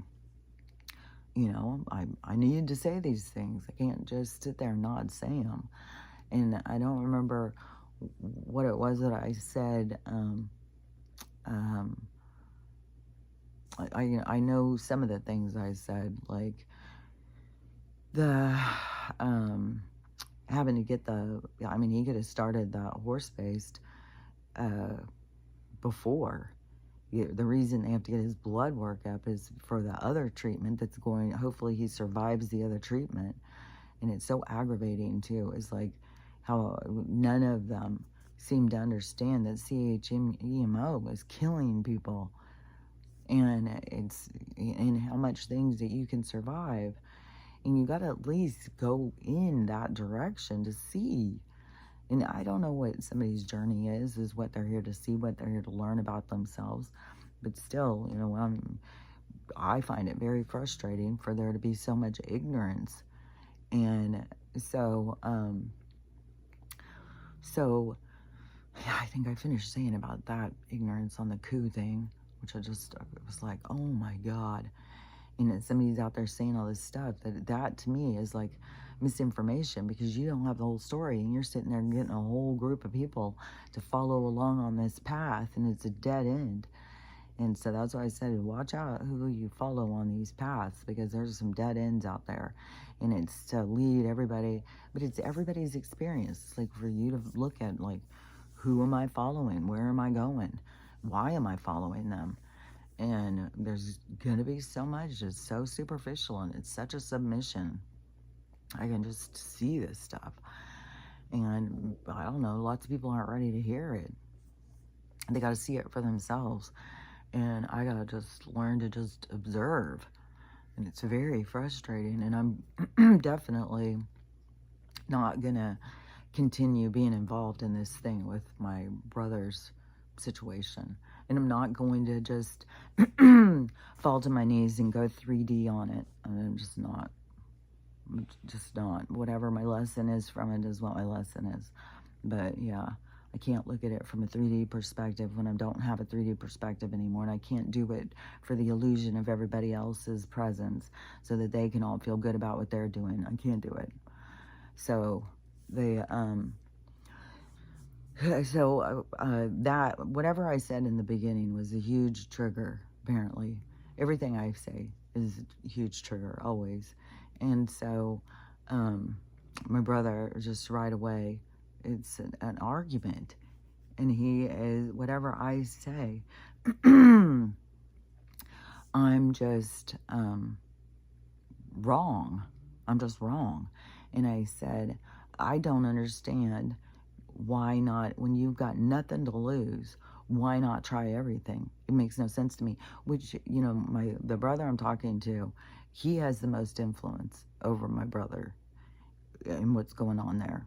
you know, I needed to say these things. I can't just sit there and not say them. And I don't remember what it was that I said. I know some of the things I said, like the having to get the, I mean, he could have started the horse-based before. The reason they have to get his blood work up is for the other treatment that's going, hopefully he survives the other treatment. And it's so aggravating too. It's like how none of them seem to understand that CHEMO is killing people, and it's and how much things that you can survive. And you got to at least go in that direction to see. And I don't know what somebody's journey is what they're here to see, what they're here to learn about themselves. But still, you know, I find it very frustrating for there to be so much ignorance. And so, yeah, I think I finished saying about that ignorance on the coup thing, which I was like, oh my God. And somebody's out there saying all this stuff that to me is like misinformation, because you don't have the whole story, and you're sitting there getting a whole group of people to follow along on this path, and it's a dead end. And so that's why I said, watch out who you follow on these paths, because there's some dead ends out there. And it's to lead everybody, but it's everybody's experience. It's like for you to look at, like, who am I following? Where am I going? Why am I following them? And there's going to be so much that's so superficial, and it's such a submission. I can just see this stuff. And I don't know, lots of people aren't ready to hear it. They got to see it for themselves. And I got to just learn to just observe. And it's very frustrating. And I'm definitely not going to continue being involved in this thing with my brother's situation. And I'm not going to just fall to my knees and go 3D on it. I'm just not. Whatever my lesson is from it is what my lesson is. But yeah, I can't look at it from a 3D perspective when I don't have a 3D perspective anymore. And I can't do it for the illusion of everybody else's presence so that they can all feel good about what they're doing. I can't do it. So that, whatever I said in the beginning was a huge trigger, apparently. Everything I say is a huge trigger, always. And so my brother, just right away, it's an argument. And he is, whatever I say, I'm just wrong. I'm just wrong. And I said, I don't understand why not, when you've got nothing to lose, why not try everything? It makes no sense to me. Which, you know, the brother I'm talking to, he has the most influence over my brother and what's going on there.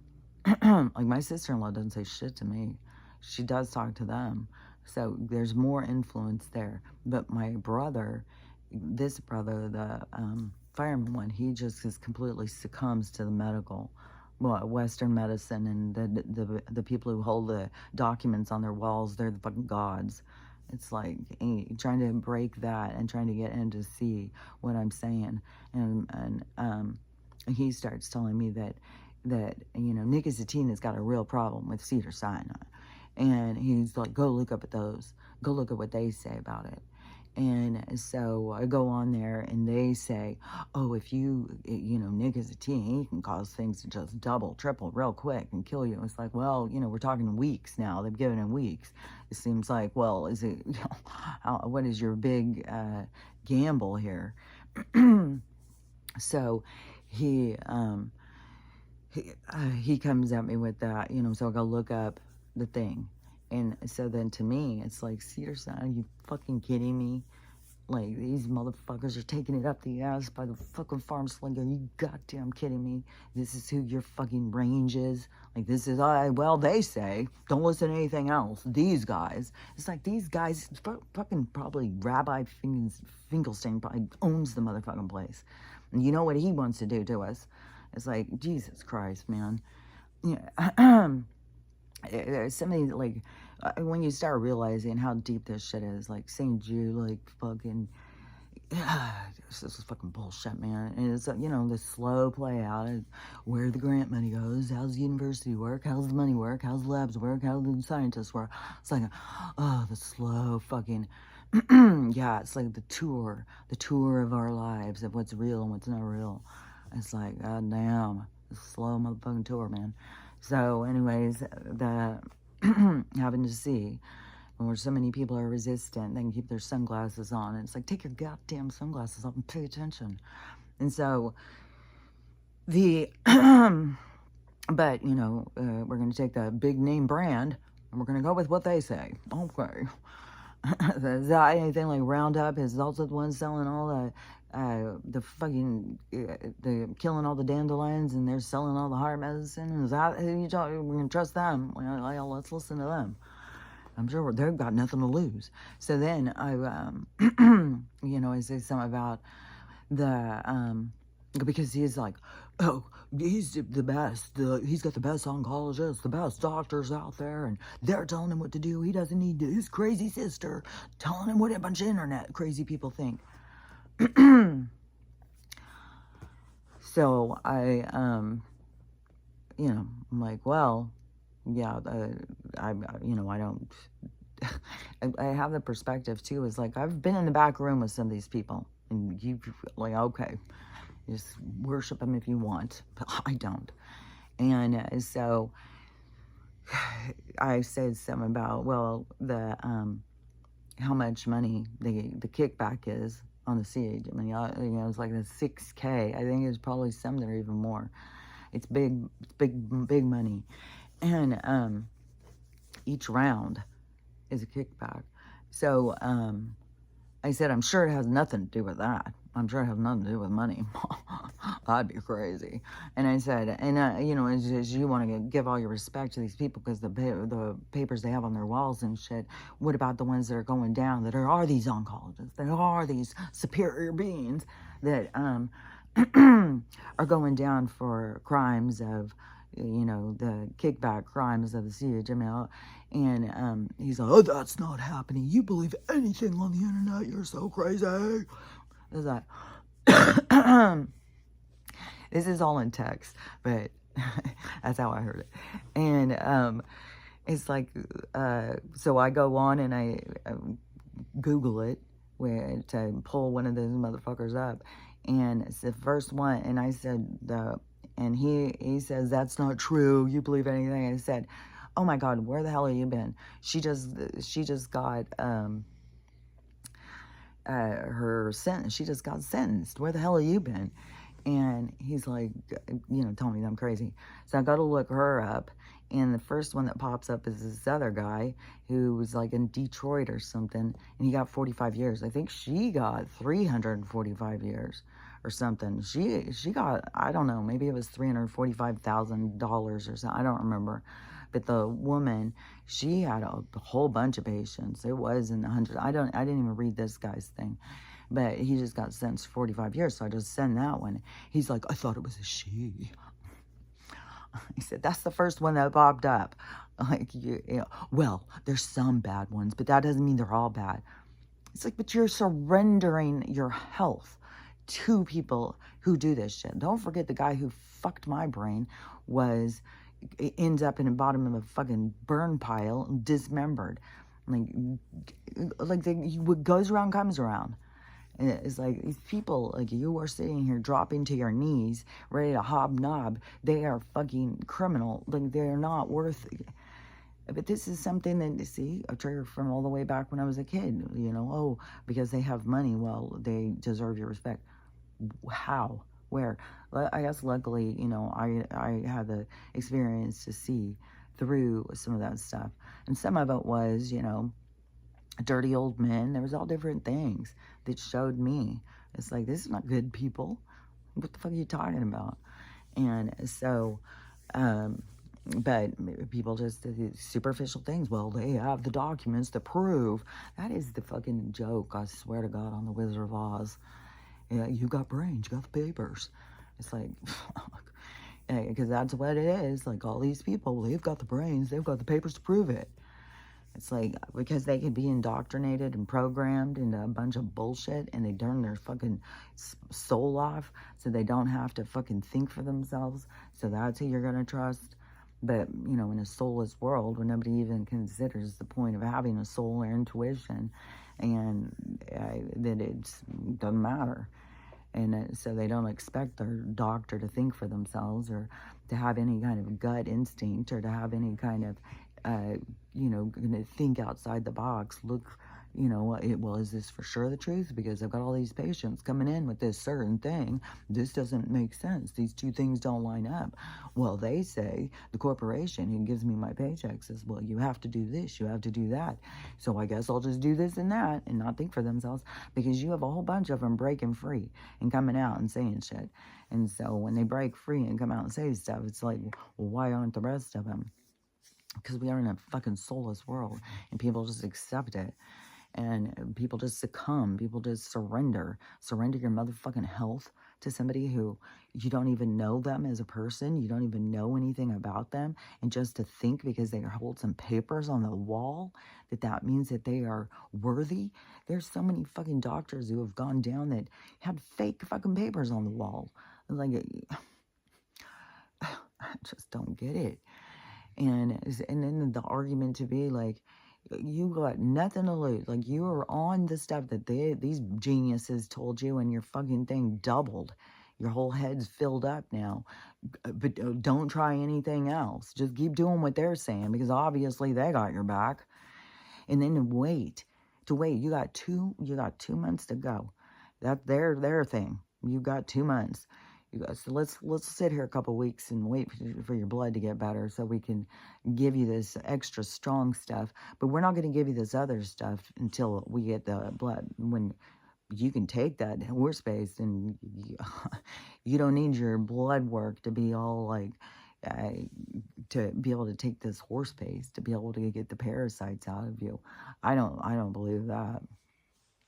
Like, my sister-in-law doesn't say shit to me. She does talk to them. So there's more influence there. But my brother, this brother, the fireman one, he just completely succumbs to the medical, Western medicine, and the people who hold the documents on their walls, they're the fucking gods. It's like trying to break that and trying to get him to see what I'm saying. And he starts telling me that you know, Nick Zatina's got a real problem with cedar-cyanide. And he's like, go look up at those. Go look at what they say about it. And so I go on there and they say, oh, if you know, nicotine, he can cause things to just double, triple real quick and kill you. It's like, well, you know, we're talking weeks now. They've given him weeks. It seems like, well, is it, you know, what is your big gamble here? So he comes at me with that, you know, so I go look up the thing. And so then to me, it's like, Cedar-Sinai, are you fucking kidding me? Like, these motherfuckers are taking it up the ass by the fucking farm slug. Are you goddamn kidding me? This is who your fucking range is? Like, this is, well, they say, don't listen to anything else. These guys. It's like, these guys, fucking probably Rabbi Finkelstein probably owns the motherfucking place. And you know what he wants to do to us? It's like, Jesus Christ, man. Yeah. There's somebody, like, when you start realizing how deep this shit is, like, St. Jude, like, fucking, this is fucking bullshit, man. And it's, you know, the slow play out, where the grant money goes, how's the university work, how's the money work, how's the labs work, how the scientists work. It's like, oh, the slow fucking, yeah, it's like the tour of our lives, of what's real and what's not real. It's like, god damn, the slow motherfucking tour, man. So anyways, the having to see where so many people are resistant, they can keep their sunglasses on. And it's like, take your goddamn sunglasses off and pay attention. And so The, but, you know, we're going to take the big name brand and we're going to go with what they say. Okay. Is that anything like Roundup is also the one selling all the fucking, the killing all the dandelions and they're selling all the heart medicine? Is that who you talk? We're going to trust them. Well, let's listen to them. I'm sure they've got nothing to lose. So then I, you know, I say something about the, because he's like, oh, he's the best. He's got the best oncologists, the best doctors out there, and they're telling him what to do. He doesn't need his crazy sister telling him what a bunch of internet crazy people think. So I, you know, I'm like, well, yeah, you know, I don't, I have the perspective too, is like, I've been in the back room with some of these people, and you, like, okay, just worship them if you want, but I don't. And so I said something about, well, the, how much money the kickback is on the siege. I mean, you know, it's like the 6K. I think it's probably some that are even more. It's big money. And each round is a kickback. So I said, I'm sure it has nothing to do with that. I'm sure it has nothing to do with money. That'd be crazy. And I said, and you know, as you want to give all your respect to these people because the papers they have on their walls and shit, what about the ones that are going down that are these oncologists, that are these superior beings that are going down for crimes of, you know, the kickback crimes of the siege. I mean, and he's like, oh, that's not happening. You believe anything on the internet. You're so crazy. It's like, this is all in text, but that's how I heard it. And it's like, so I go on and I Google it to pull one of those motherfuckers up. And it's the first one. And I said, and he says, that's not true. You believe anything. I said, oh my God, where the hell have you been? She just got, her sentence. She just got sentenced. Where the hell have you been? And he's like, you know, telling me I'm crazy. So I got to look her up. And the first one that pops up is this other guy who was like in Detroit or something. And he got 45 years. I think she got 345 years or something. She got, I don't know, maybe it was $345,000 or something. I don't remember. But the woman, she had a whole bunch of patients. It was in the hundreds. I didn't even read this guy's thing. But he just got sentenced 45 years, so I just sent that one. He's like, I thought it was a she. He said, that's the first one that popped up. Like, you know, well, there's some bad ones, but that doesn't mean they're all bad. It's like, but you're surrendering your health to people who do this shit. Don't forget the guy who fucked my brain ends up in the bottom of a fucking burn pile, dismembered. Like what goes around comes around. And it's like these people, like you are sitting here dropping to your knees, ready to hobnob. They are fucking criminal. Like they're not worth it. But this is something that, see, a trigger from all the way back when I was a kid. You know, oh, because they have money, well, they deserve your respect. How? Where? I guess luckily, you know, I had the experience to see through some of that stuff. And some of it was, you know, dirty old men. There was all different things that showed me. It's like, this is not good people. What the fuck are you talking about? And so, but people just do superficial things. Well, they have the documents to prove. That is the fucking joke, I swear to God, on the Wizard of Oz. Yeah, you got brains, you got the papers. It's like, because that's what it is. Like, all these people, they've got the brains, they've got the papers to prove it. It's like, because they can be indoctrinated and programmed into a bunch of bullshit, and they turn their fucking soul off so they don't have to fucking think for themselves. So that's who you're going to trust. But, you know, in a soulless world where nobody even considers the point of having a soul or intuition, and that it doesn't matter. And so they don't expect their doctor to think for themselves or to have any kind of gut instinct or to have any kind of, you know, going to think outside the box, look, you know, well, is this for sure the truth? Because I've got all these patients coming in with this certain thing. This doesn't make sense. These two things don't line up. Well, they say, the corporation who gives me my paycheck says, well, you have to do this, you have to do that. So I guess I'll just do this and that and not think for themselves, because you have a whole bunch of them breaking free and coming out and saying shit. And so when they break free and come out and say stuff, it's like, well, why aren't the rest of them? Because we are in a fucking soulless world and people just accept it. And people just succumb. People just surrender. Surrender your motherfucking health to somebody who you don't even know them as a person. You don't even know anything about them. And just to think because they hold some papers on the wall that means that they are worthy. There's so many fucking doctors who have gone down that had fake fucking papers on the wall. Like, I just don't get it. And then the argument to be like, you got nothing to lose. Like, you are on the stuff that these geniuses told you, and your fucking thing doubled. Your whole head's filled up now. But don't try anything else. Just keep doing what they're saying, because obviously they got your back. And then to wait. You got 2 months to go. That's their thing. You got 2 months. So let's sit here a couple weeks and wait for your blood to get better so we can give you this extra strong stuff. But we're not going to give you this other stuff until we get the blood. When you can take that horse paste, and you don't need your blood work to be all like, to be able to take this horse paste, to be able to get the parasites out of you. I don't believe that.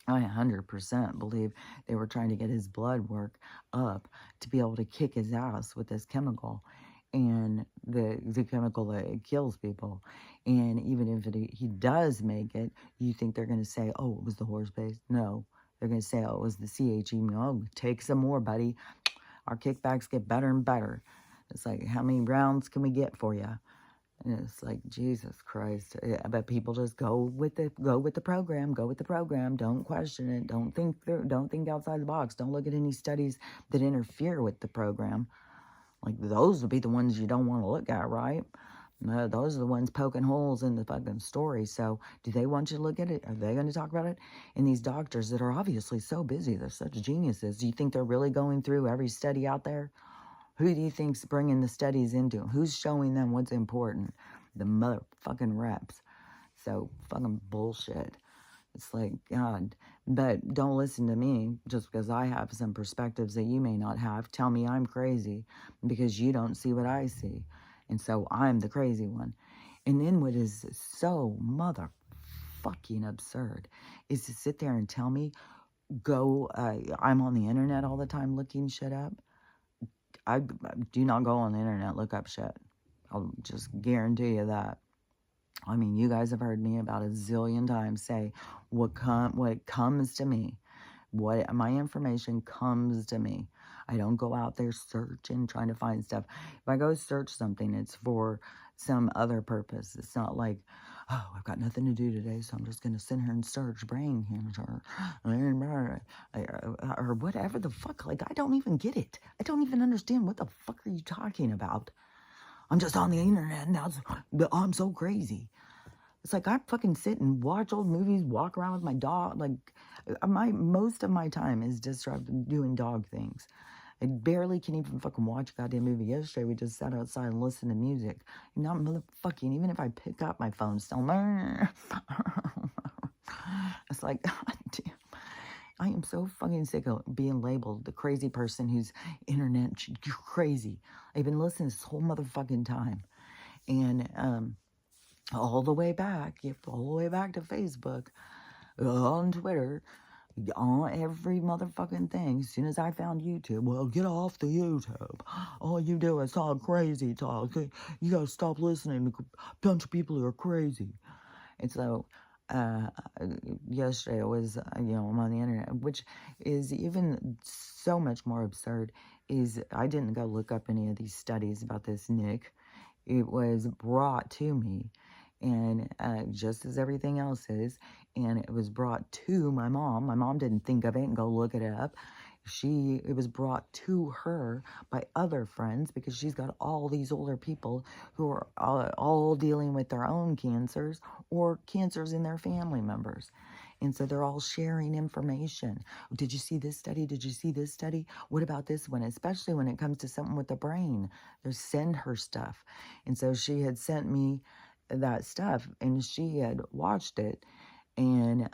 I 100% believe they were trying to get his blood work up to be able to kick his ass with this chemical, and the chemical that kills people. And even if he does make it, you think they're going to say, oh, it was the horse paste? No. They're going to say, oh, it was the CHE. Oh, take some more, buddy. Our kickbacks get better and better. It's like, how many rounds can we get for you? And it's like, Jesus Christ. But people just go with the program. Go with the program. Don't question it. Don't think outside the box. Don't look at any studies that interfere with the program. Like, those would be the ones you don't want to look at, right? Those are the ones poking holes in the fucking story. So do they want you to look at it? Are they going to talk about it? And these doctors that are obviously so busy, they're such geniuses. Do you think they're really going through every study out there? Who do you think's bringing the studies into them? Who's showing them what's important? The motherfucking reps. So fucking bullshit. It's like, God. But don't listen to me just because I have some perspectives that you may not have. Tell me I'm crazy because you don't see what I see. And so I'm the crazy one. And then what is so motherfucking absurd is to sit there and tell me, I'm on the internet all the time looking shit up. I do not go on the internet, look up shit. I'll just guarantee you that. I mean, you guys have heard me about a zillion times say what comes to me. What my information comes to me. I don't go out there searching, trying to find stuff. If I go search something, it's for some other purpose. It's not like, oh, I've got nothing to do today, so I'm just going to sit here and search brain cancer or whatever the fuck. Like, I don't even get it. I don't even understand what the fuck are you talking about. I'm just on the internet now. I'm so crazy. It's like I fucking sit and watch old movies, walk around with my dog. Like, most of my time is disrupted doing dog things. I barely can even fucking watch a goddamn movie. Yesterday, we just sat outside and listened to music. Not motherfucking, even if I pick up my phone, still. It's like, God damn. I am so fucking sick of being labeled the crazy person who's internet crazy. I've been listening this whole motherfucking time. And, all the way back to Facebook, on Twitter, on every motherfucking thing. As soon as I found YouTube, well, get off the YouTube. All you do is talk crazy talk. You gotta stop listening to a bunch of people who are crazy. And so, yesterday I was, I'm on the internet, which is even so much more absurd, is I didn't go look up any of these studies about this Nick. It was brought to me. And just as everything else is, and it was brought to my mom. My mom didn't think of it and go look it up. It was brought to her by other friends because she's got all these older people who are all dealing with their own cancers or cancers in their family members. And so they're all sharing information. Did you see this study? Did you see this study? What about this one? Especially when it comes to something with the brain. They send her stuff. And so she had sent me that stuff and she had watched it. And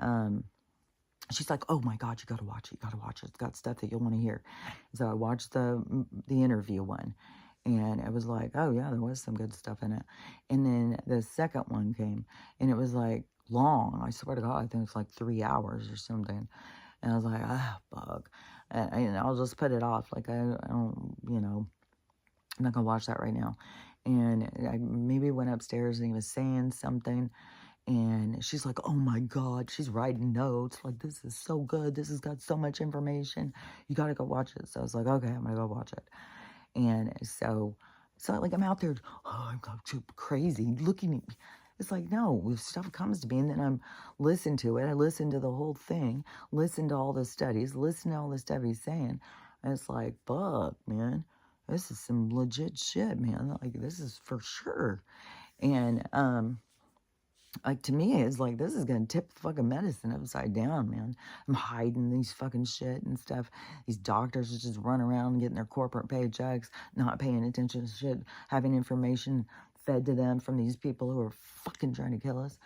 she's like, oh my God, you got to watch it. You got to watch it. It's got stuff that you'll want to hear. So I watched the interview one. And it was like, oh yeah, there was some good stuff in it. And then the second one came, and it was like long. I swear to God, I think it's like 3 hours or something. And I was like, ah, bug. And I'll just put it off. Like, I don't, I'm not going to watch that right now. And I maybe went upstairs and he was saying something. And she's like, oh my God, she's writing notes. Like, this is so good. This has got so much information. You got to go watch it. So I was like, okay, I'm going to go watch it. And so like I'm out there, oh, I'm too crazy looking at me. It's like, no, if stuff comes to me and then I'm listen to it. I listen to the whole thing, listen to all the studies, listen to all the stuff he's saying. And it's like, fuck, man, this is some legit shit, man. Like, this is for sure. And, like, to me, it's like, this is going to tip the fucking medicine upside down, man. I'm hiding these fucking shit and stuff. These doctors just run around getting their corporate paychecks, not paying attention to shit, having information fed to them from these people who are fucking trying to kill us.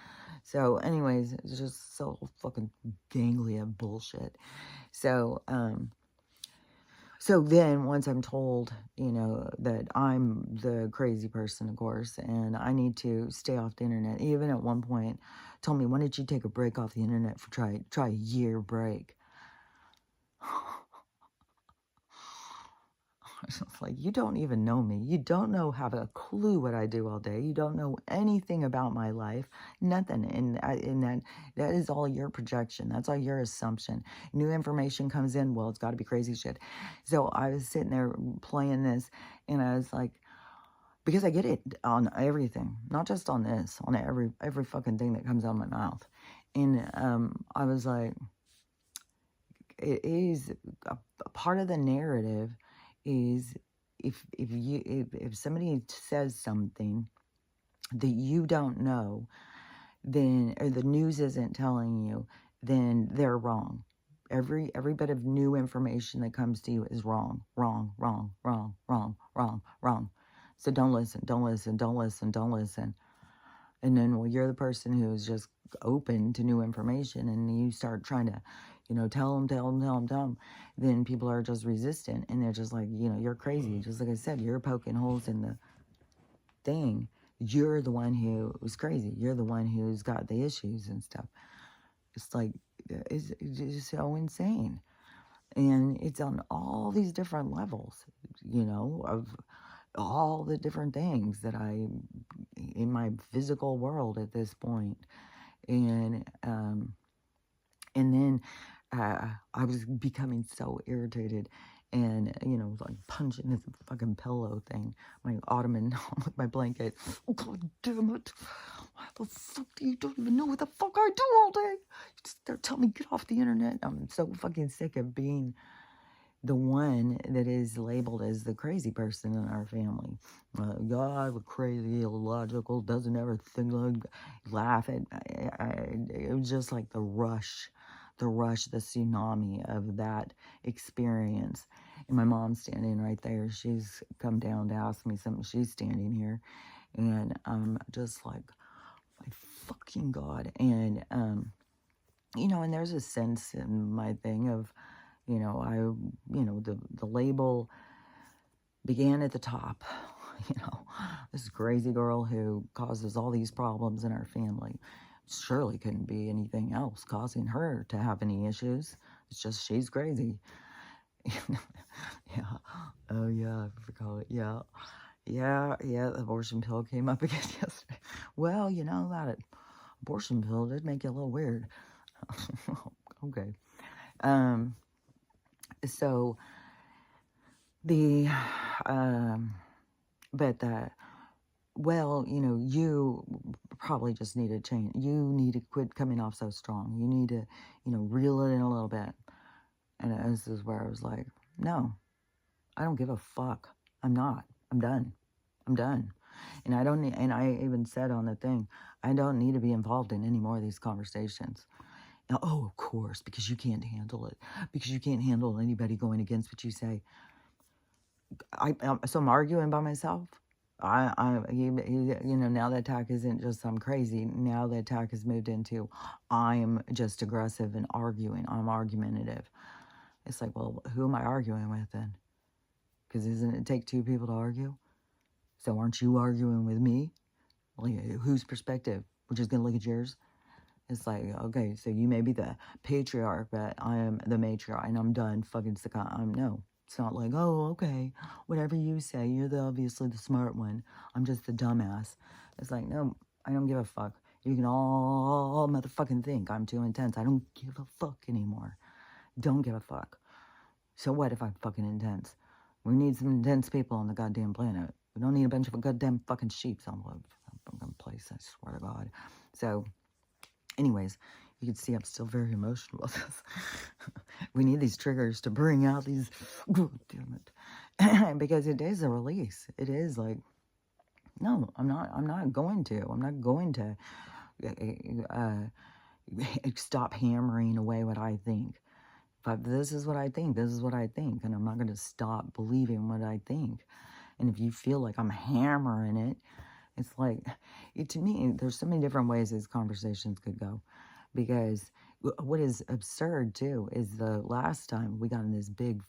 So, anyways, it's just so fucking gangly of bullshit. So then once I'm told, that I'm the crazy person, of course, and I need to stay off the internet, even at one point told me, why don't you take a break off the internet for try a year break? It's like, you don't even know me. You don't have a clue what I do all day. You don't know anything about my life. Nothing. And that is all your projection. That's all your assumption. New information comes in. Well, it's got to be crazy shit. So I was sitting there playing this, and I was like, because I get it on everything, not just on this, on every fucking thing that comes out of my mouth. And I was like, it is a part of the narrative is if somebody says something that you don't know, then, or the news isn't telling you, then they're wrong. Every bit of new information that comes to you is wrong. So don't listen. And then, well, you're the person who's just open to new information, and you start trying to, tell them. Then people are just resistant, and they're just like, you're crazy. Just like I said, you're poking holes in the thing. You're the one who was crazy. You're the one who's got the issues and stuff. It's like, it's just so insane. And it's on all these different levels, of all the different things that in my physical world at this point. And then I was becoming so irritated and, like punching this fucking pillow thing, my ottoman with my blanket. Oh, God damn it. Why the fuck do you don't even know what the fuck I do all day? You just start telling me, get off the internet. I'm so fucking sick of being the one that is labeled as the crazy person in our family. God, crazy, illogical, doesn't ever think, like, laugh at. It was just like the rush, the tsunami of that experience. And my mom's standing right there. She's come down to ask me something. She's standing here. And I'm just like, my fucking God. And, and there's a sense in my thing of, the label began at the top. This crazy girl who causes all these problems in our family. Surely couldn't be anything else causing her to have any issues. It's just she's crazy. Yeah. Oh, yeah, I forgot it. Yeah. The abortion pill came up again yesterday. Well, that abortion pill did make you a little weird. Okay. So you probably just need to change. You need to quit coming off so strong. You need to, reel it in a little bit. And this is where I was like, no, I don't give a fuck. I'm not. I'm done. And I don't need, and I even said on the thing, I don't need to be involved in any more of these conversations. Now, oh, of course, because you can't handle it. Because you can't handle anybody going against what you say. So I'm arguing by myself. Now the attack isn't just I'm crazy. Now the attack has moved into I'm just aggressive and arguing. I'm argumentative. It's like, well, who am I arguing with then? Because doesn't it take two people to argue? So aren't you arguing with me? Like, whose perspective? We're just going to look at yours? It's like, okay, so you may be the patriarch, but I am the matriarch, and I'm done fucking no. It's not like, oh, okay, whatever you say, you're obviously the smart one. I'm just the dumbass. It's like, no, I don't give a fuck. You can all motherfucking think I'm too intense. I don't give a fuck anymore. Don't give a fuck. So what if I'm fucking intense? We need some intense people on the goddamn planet. We don't need a bunch of goddamn fucking sheeps on the fucking place, I swear to God. So, anyways, you can see I'm still very emotional about this. We need these triggers to bring out these, oh, damn it. Because it is a release. It is like, no, I'm not going to stop hammering away what I think. But this is what I think. This is what I think. And I'm not going to stop believing what I think. And if you feel like I'm hammering it, it's like, to me, there's so many different ways these conversations could go. Because what is absurd, too, is the last time we got in this big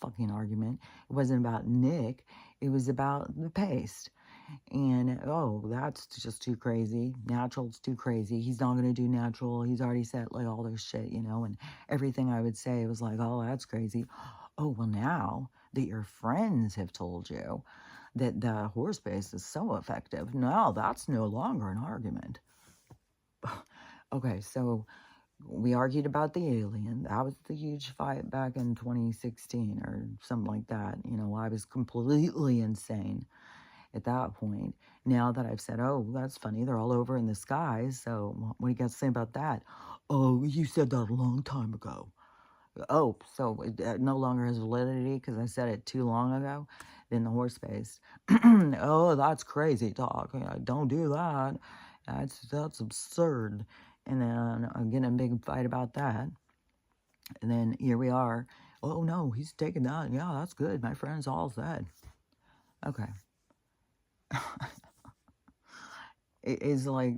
fucking argument, it wasn't about Nick. It was about the paste. And, oh, that's just too crazy. Natural's too crazy. He's not going to do natural. He's already said, like, all this shit, and everything I would say was like, oh, that's crazy. Oh, well, now that your friends have told you that the horse base is so effective, now that's no longer an argument. Okay, so we argued about the alien. That was the huge fight back in 2016 or something like that. I was completely insane at that point. Now that I've said, oh, that's funny, they're all over in the sky, so what do you got to say about that? Oh, you said that a long time ago. Oh, so it no longer has validity because I said it too long ago? Then the horse face. Oh, that's crazy talk. Don't do that. That's absurd. And then I'm getting a big fight about that. And then here we are. Oh, no, he's taking that. Yeah, that's good. My friends all said. Okay. It's like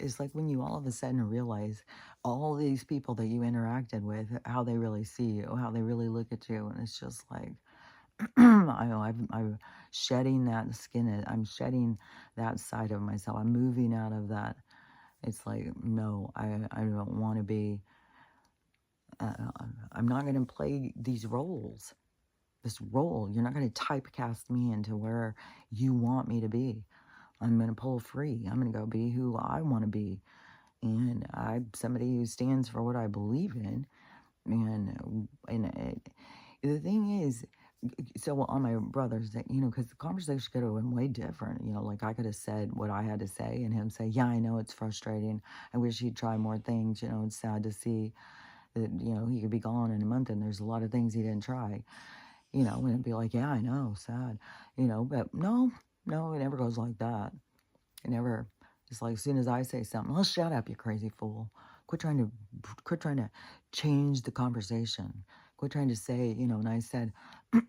it's like when you all of a sudden realize all these people that you interacted with, how they really see you, how they really look at you. And it's just like, I know I'm shedding that skin. I'm shedding that side of myself. I'm moving out of that. It's like, no, I don't want to be, I'm not going to play these roles. This role, you're not going to typecast me into where you want me to be. I'm going to pull free. I'm going to go be who I want to be. And I'm somebody who stands for what I believe in. And the thing is, so on my brothers, that, because the conversation could have been way different. Like I could have said what I had to say and him say, yeah, I know it's frustrating. I wish he'd try more things. It's sad to see that, he could be gone in a month and there's a lot of things he didn't try. And it'd be like, yeah, I know, sad. But no, it never goes like that. It never, it's like as soon as I say something, oh, shut up, you crazy fool. Quit trying to change the conversation. Quit trying to say, and I said,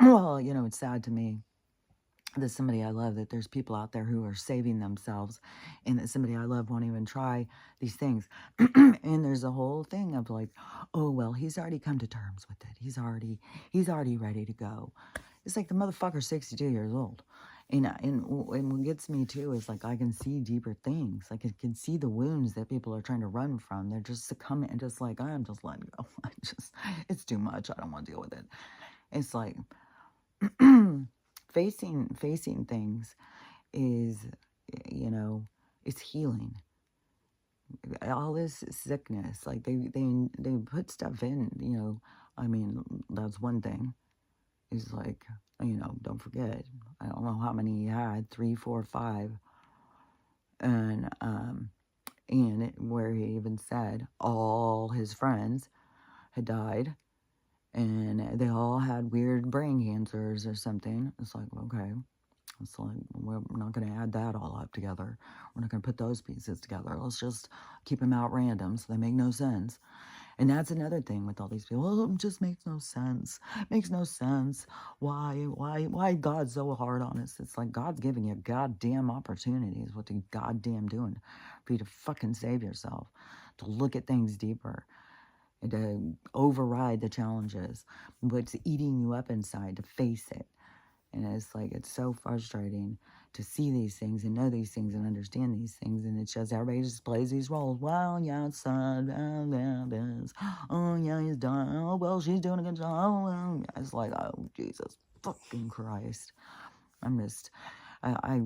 well, it's sad to me that somebody I love, that there's people out there who are saving themselves and that somebody I love won't even try these things. And there's a whole thing of like, oh, well, he's already come to terms with it. He's already ready to go. It's like the motherfucker's 62 years old. And what gets me too is like I can see deeper things. Like I can see the wounds that people are trying to run from. They're just succumbing and just like, I'm just letting go. It's too much. I don't want to deal with it. It's like facing things is, it's healing. All this sickness, like they put stuff in, I mean, that's one thing. It's like, don't forget, I don't know how many he had, 3, 4, 5. And where he even said all his friends had died and they all had weird brain cancers or something. It's like, okay, It's like, we're not going to add that all up together. We're not going to put those pieces together. Let's just keep them out random so they make no sense. And that's another thing with all these people. Oh, it just makes no sense. Makes no sense. Why God's so hard on us? It's like God's giving you goddamn opportunities. What you goddamn doing for you to fucking save yourself, to look at things deeper, and to override the challenges, what's eating you up inside, to face it. And it's like, it's so frustrating to see these things and know these things and understand these things. And it's just, everybody just plays these roles. Well, yeah, it's son. Oh, yeah, he's done. Oh, well, she's doing a good job. Oh, well. It's like, oh, Jesus fucking Christ. I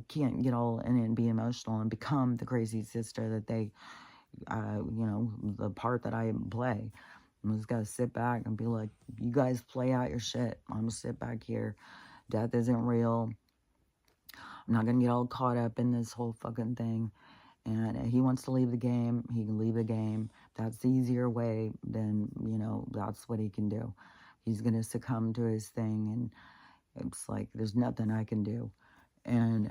can't get all in it and be emotional and become the crazy sister that they, the part that I play. I just gotta sit back and be like, you guys play out your shit. I'm gonna sit back here. Death isn't real. I'm not gonna get all caught up in this whole fucking thing. And he wants to leave the game, he can leave the game. That's the easier way, then, that's what he can do. He's gonna succumb to his thing, and it's like, there's nothing I can do. And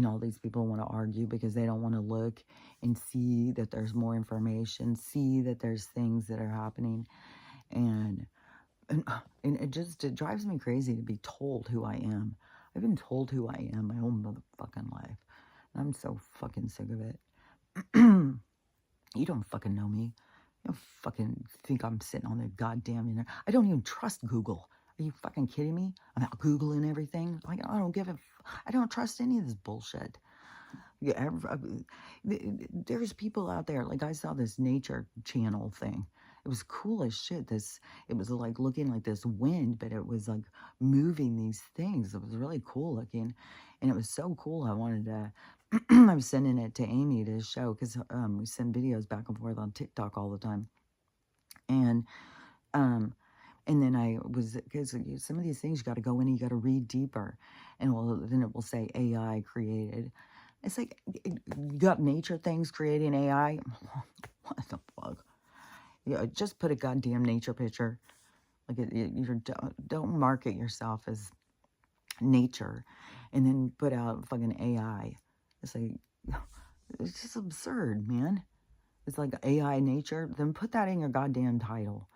all these people want to argue because they don't want to look and see that there's more information, see that there's things that are happening. And it drives me crazy to be told who I am. I've been told who I am my whole motherfucking life. And I'm so fucking sick of it. You don't fucking know me. You don't fucking think I'm sitting on the goddamn internet. I don't even trust Google. Are you fucking kidding me? I'm out Googling everything. Like, I don't trust any of this bullshit. There's people out there, like I saw this nature channel thing. It was cool as shit. It was like looking like this wind, but it was like moving these things. It was really cool looking. And it was so cool. I wanted to, I was sending it to Amy to show, because we send videos back and forth on TikTok all the time. And then I was, because some of these things you got to go in and you got to read deeper. And then it will say AI created. It's like, you got nature things creating AI? What the fuck? Yeah, just put a goddamn nature picture. Like, don't market yourself as nature and then put out fucking AI. It's like, it's just absurd, man. It's like AI nature. Then put that in your goddamn title.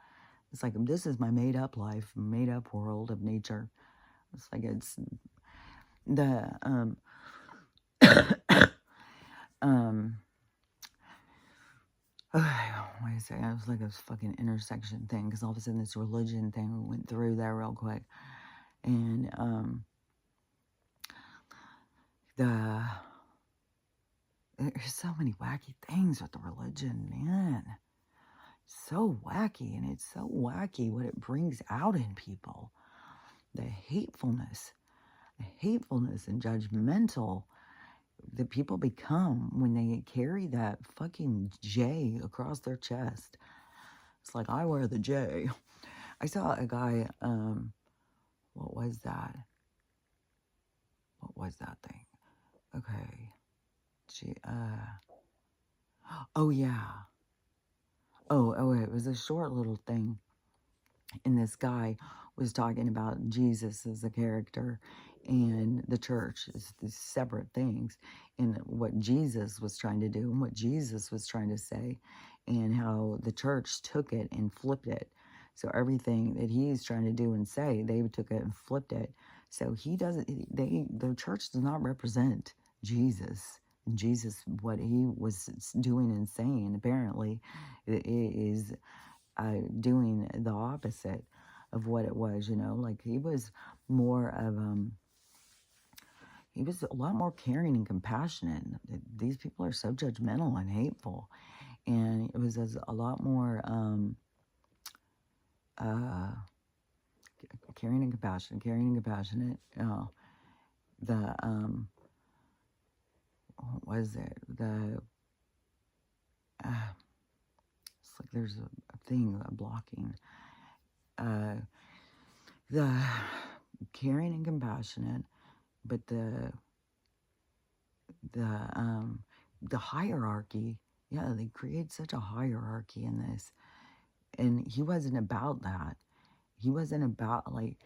It's like, this is my made-up life, made-up world of nature. It's like, it's the, wait a second, it was like a fucking intersection thing, because all of a sudden this religion thing went through there real quick. And, there's so many wacky things with the religion, man. So wacky, and it's so wacky what it brings out in people. The hatefulness and judgmental that people become when they carry that fucking J across their chest. It's like, I wear the J. I saw a guy, what was that? What was that thing? Okay. Oh yeah. Oh, it was a short little thing. And this guy was talking about Jesus as a character and the church is these separate things, and what Jesus was trying to do and what Jesus was trying to say, and how the church took it and flipped it. So everything that he's trying to do and say, they took it and flipped it. So the church does not represent Jesus. Jesus, what he was doing and saying, apparently, is doing the opposite of what it was, like he was more of, he was a lot more caring and compassionate. These people are so judgmental and hateful, and it was a lot more, caring and compassionate, what was it, it's like there's a thing blocking, the caring and compassionate, but the hierarchy, yeah, they create such a hierarchy in this, and he wasn't about that. He wasn't about like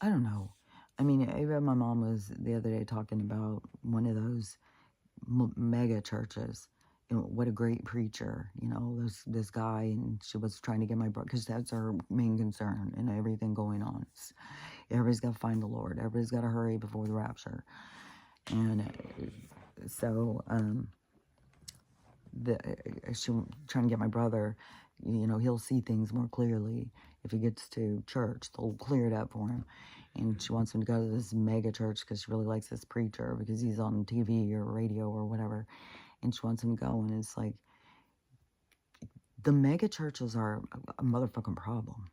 I don't know. I mean, even my mom was the other day talking about one of those mega churches. What a great preacher, this guy, and she was trying to get my brother, because that's her main concern and everything going on. Everybody's got to find the Lord. Everybody's got to hurry before the rapture. And so, she trying to get my brother, he'll see things more clearly if he gets to church. They'll clear it up for him. And she wants him to go to this mega church because she really likes this preacher because he's on TV or radio or whatever. And she wants him to go. And it's like, the mega churches are a motherfucking problem.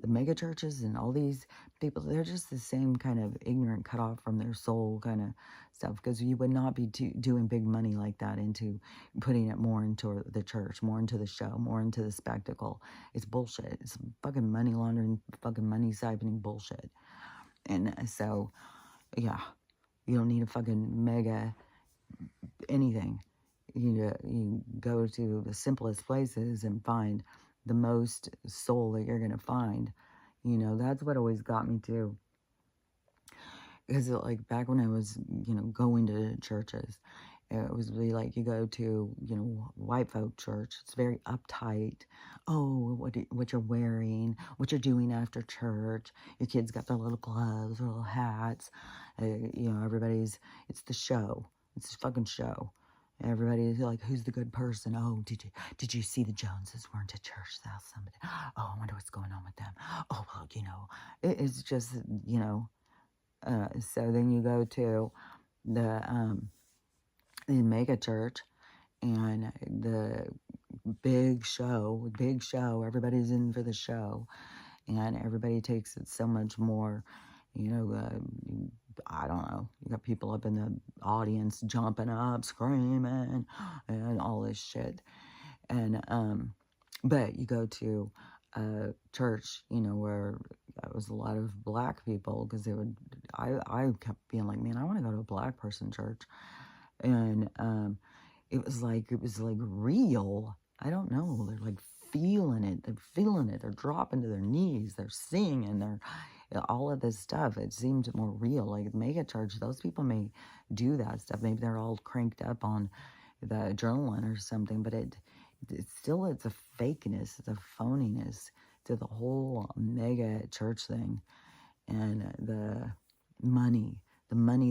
The mega churches and all these people, they're just the same kind of ignorant, cut off from their soul kind of stuff, because you would not be doing big money like that into putting it more into the church, more into the show, more into the spectacle. It's bullshit. It's fucking money laundering, fucking money siphoning bullshit. And so, yeah, you don't need a fucking mega anything. You go to the simplest places and find the most soul that you're going to find. That's what always got me too. Because like back when I was, going to churches, it was really like you go to, white folk church. It's very uptight. Oh, what you're wearing, what you're doing after church. Your kids got their little gloves, their little hats. It's the show. It's a fucking show. Everybody's like, who's the good person? Oh, did you see the Joneses weren't at church last Sunday? Oh, I wonder what's going on with them. Oh, well, it's just, so then you go to the mega church, and the big show, everybody's in for the show, and everybody takes it so much more, I don't know, you got people up in the audience jumping up, screaming, and all this shit. And, but you go to a church, where it was a lot of black people, because I kept being like, man, I want to go to a black person church. And, it was like real. I don't know. They're like feeling it. They're dropping to their knees. They're singing. They're all of this stuff. It seemed more real. Like mega church, those people may do that stuff. Maybe they're all cranked up on the adrenaline or something, but it's a fakeness. It's a phoniness to the whole mega church thing. And the money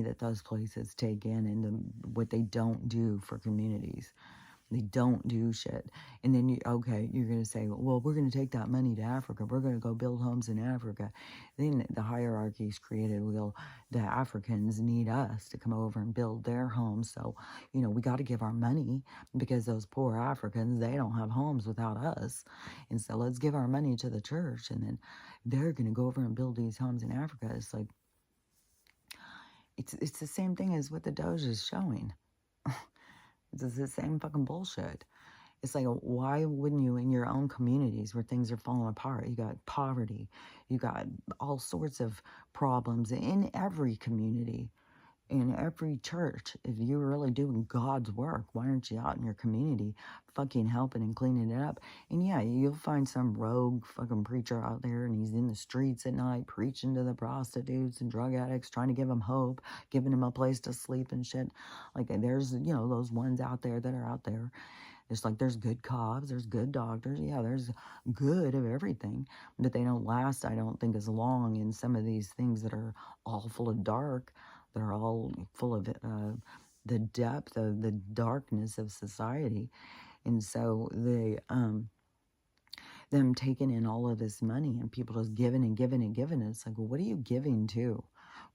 that those places take in, and what they don't do for communities. They don't do shit. And then you're going to say, well, we're going to take that money to Africa. We're going to go build homes in Africa. Then the hierarchy is created. The Africans need us to come over and build their homes. So, we got to give our money, because those poor Africans, they don't have homes without us. And so let's give our money to the church. And then they're going to go over and build these homes in Africa. It's like, it's the same thing as what the Doge is showing. It's the same fucking bullshit. It's like, why wouldn't you, in your own communities where things are falling apart? You got poverty. You got all sorts of problems in every community, in every church. If you're really doing God's work, why aren't you out in your community fucking helping and cleaning it up? And yeah, you'll find some rogue fucking preacher out there, and he's in the streets at night preaching to the prostitutes and drug addicts, trying to give them hope, giving them a place to sleep and shit. Like, there's, those ones out there that are out there. It's like, there's good cops, there's good doctors, yeah, there's good of everything, but they don't last, I don't think, as long in some of these things that are all full of dark. They're all full of the depth of the darkness of society. And so them taking in all of this money, and people just giving and giving and giving. It's like, well, what are you giving to?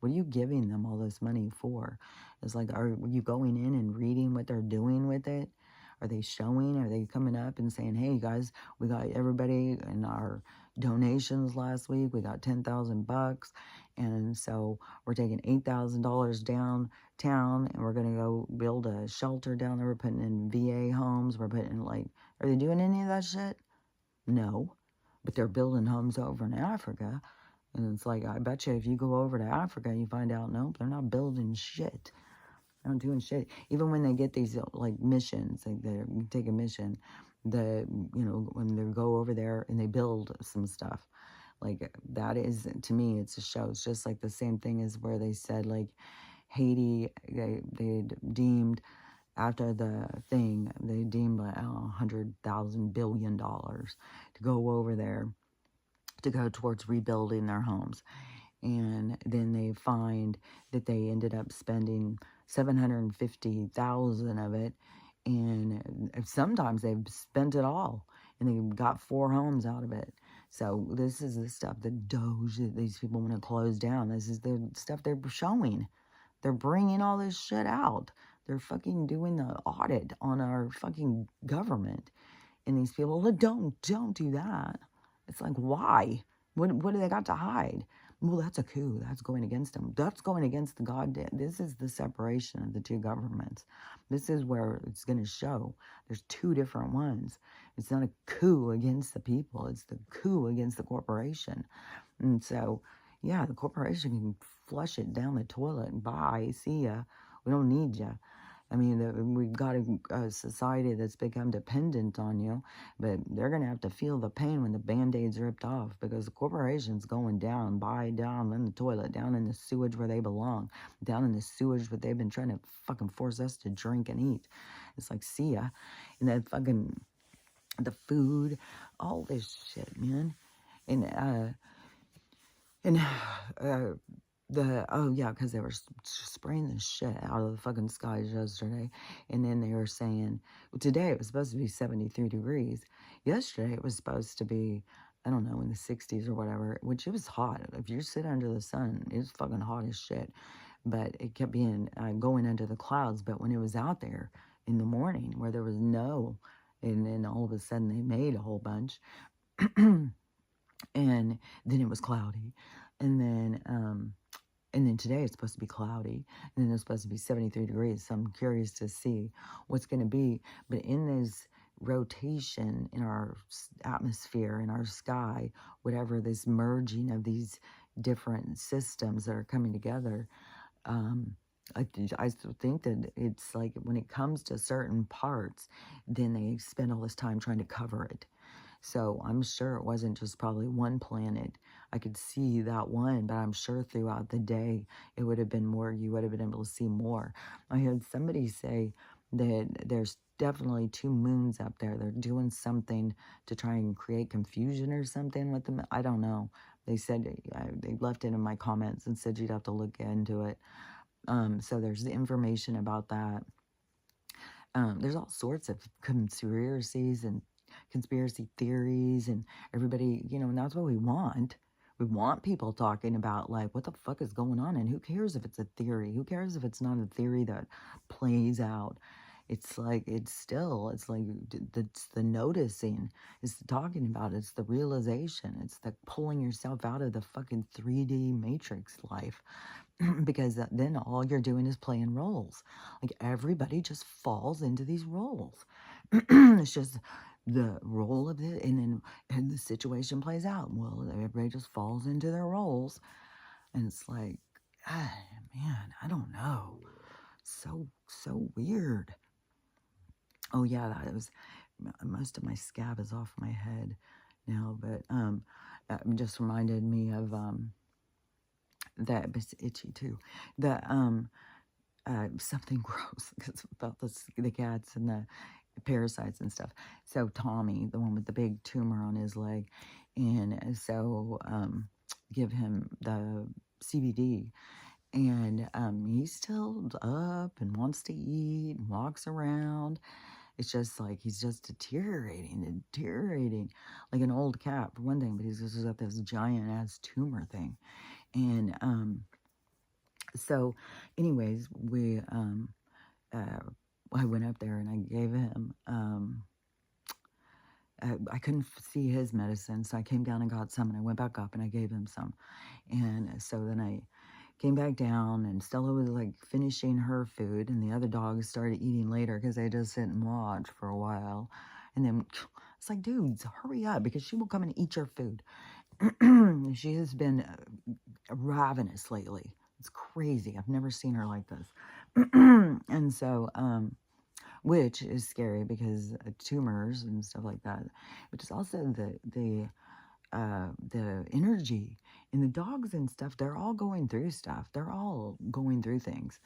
What are you giving them all this money for? It's like, are you going in and reading what they're doing with it? Are they showing? Are they coming up and saying, hey, guys, we got everybody in our donations last week. We got $10,000. And so we're taking $8,000 downtown, and we're going to go build a shelter down there. We're putting in VA homes. We're putting in, like, are they doing any of that shit? No. But they're building homes over in Africa. And it's like, I bet you if you go over to Africa, you find out, nope, they're not building shit. They're not doing shit. Even when they get these, like, missions, like they take a mission, when they go over there and they build some stuff, Like, that is, to me, it's a show. It's just like the same thing as where they said, like, Haiti, they deemed, after the thing, they deemed like, I don't know, $100,000 billion to go over there to go towards rebuilding their homes. And then they find that they ended up spending 750,000 of it, and sometimes they've spent it all, and they got 4 homes out of it. So this is the stuff that Doge, that these people want to close down. This is the stuff they're showing. They're bringing all this shit out. They're fucking doing the audit on our fucking government. And these people, well, don't do that. It's like, why? What do they got to hide? Well, that's a coup. That's going against them. That's going against the goddamn. This is the separation of the two governments. This is where it's going to show. There's 2 different ones. It's not a coup against the people. It's the coup against the corporation. And so, yeah, the corporation can flush it down the toilet and bye, see ya. We don't need ya. I mean, we've got a society that's become dependent on you, but they're going to have to feel the pain when the Band-Aid's ripped off, because the corporation's going down, down in the toilet, down in the sewage where they belong, down in the sewage where they've been trying to fucking force us to drink and eat. It's like, see ya. And that fucking, the food, all this shit, man. And, oh yeah, because they were spraying the shit out of the fucking skies yesterday. And then they were saying, well, today it was supposed to be 73 degrees. Yesterday it was supposed to be, I don't know, in the 60s or whatever, which it was hot. If you sit under the sun, it's fucking hot as shit. But it kept being, going under the clouds. But when it was out there in the morning where there was no, and then all of a sudden they made a whole bunch. And then it was cloudy. And then today it's supposed to be cloudy, and then it's supposed to be 73 degrees. So I'm curious to see what's going to be. But in this rotation in our atmosphere, in our sky, whatever, this merging of these different systems that are coming together, I think that it's like when it comes to certain parts, then they spend all this time trying to cover it. So I'm sure it wasn't just probably one planet. I could see that one, but I'm sure throughout the day it would have been more, you would have been able to see more. I heard somebody say that there's definitely 2 moons up there. They're doing something to try and create confusion or something with them. I don't know. They said, they left it in my comments and said you'd have to look into it. So there's the information about that. There's all sorts of conspiracies and conspiracy theories, and everybody, and that's what we want. We want people talking about, like, what the fuck is going on, and who cares if it's a theory? Who cares if it's not a theory that plays out? It's like, it's like, it's the noticing, it's the talking about, it's the realization, it's the pulling yourself out of the fucking 3D matrix life. Because then all you're doing is playing roles. Like, everybody just falls into these roles. It's just the role of it, and the situation plays out. Well, everybody just falls into their roles, and it's like, ah, man, I don't know. So weird. Oh yeah, that was, most of my scab is off my head now, but that just reminded me of that, it's itchy too. The something gross about the cats and the parasites and stuff. So Tommy, the one with the big tumor on his leg, and so give him the CBD, and he's still up and wants to eat and walks around. It's just like he's just deteriorating, like an old cat for one thing, but he's just got this giant ass tumor thing. And so anyways, I went up there and I gave him, I couldn't see his medicine, so I came down and got some, and I went back up and I gave him some. And so then I came back down, and Stella was like finishing her food, and the other dogs started eating later because they just sit and watch for a while. And then it's like, dudes, hurry up, because she will come and eat your food. She has been ravenous lately. It's crazy. I've never seen her like this. And so, which is scary because tumors and stuff like that, which is also the the energy. And the dogs and stuff, they're all going through stuff. They're all going through things.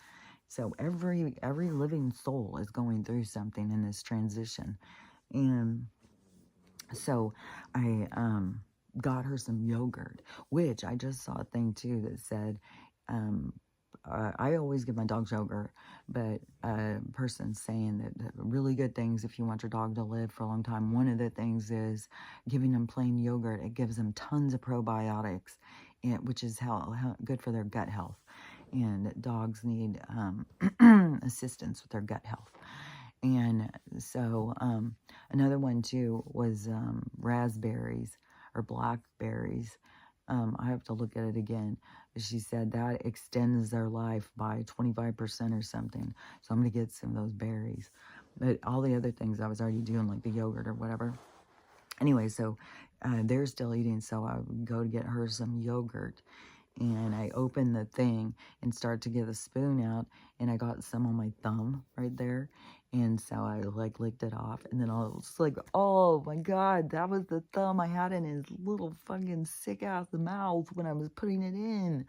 So every living soul is going through something in this transition. And so I got her some yogurt, which I just saw a thing too that said, um, I always give my dogs yogurt, but a person's saying that really good things if you want your dog to live for a long time. One of the things is giving them plain yogurt. It gives them tons of probiotics, which is how good for their gut health. And dogs need assistance with their gut health. And so another one too was raspberries or blackberries. I have to look at it again. She said that extends their life by 25% or something. So I'm going to get some of those berries. But all the other things I was already doing, like the yogurt or whatever. Anyway, so they're still eating. So I would go to get her some yogurt. And I opened the thing and start to get the spoon out, and I got some on my thumb right there, and so I like licked it off, and then I was like, oh my god, that was the thumb I had in his little fucking sick ass mouth when I was putting it in.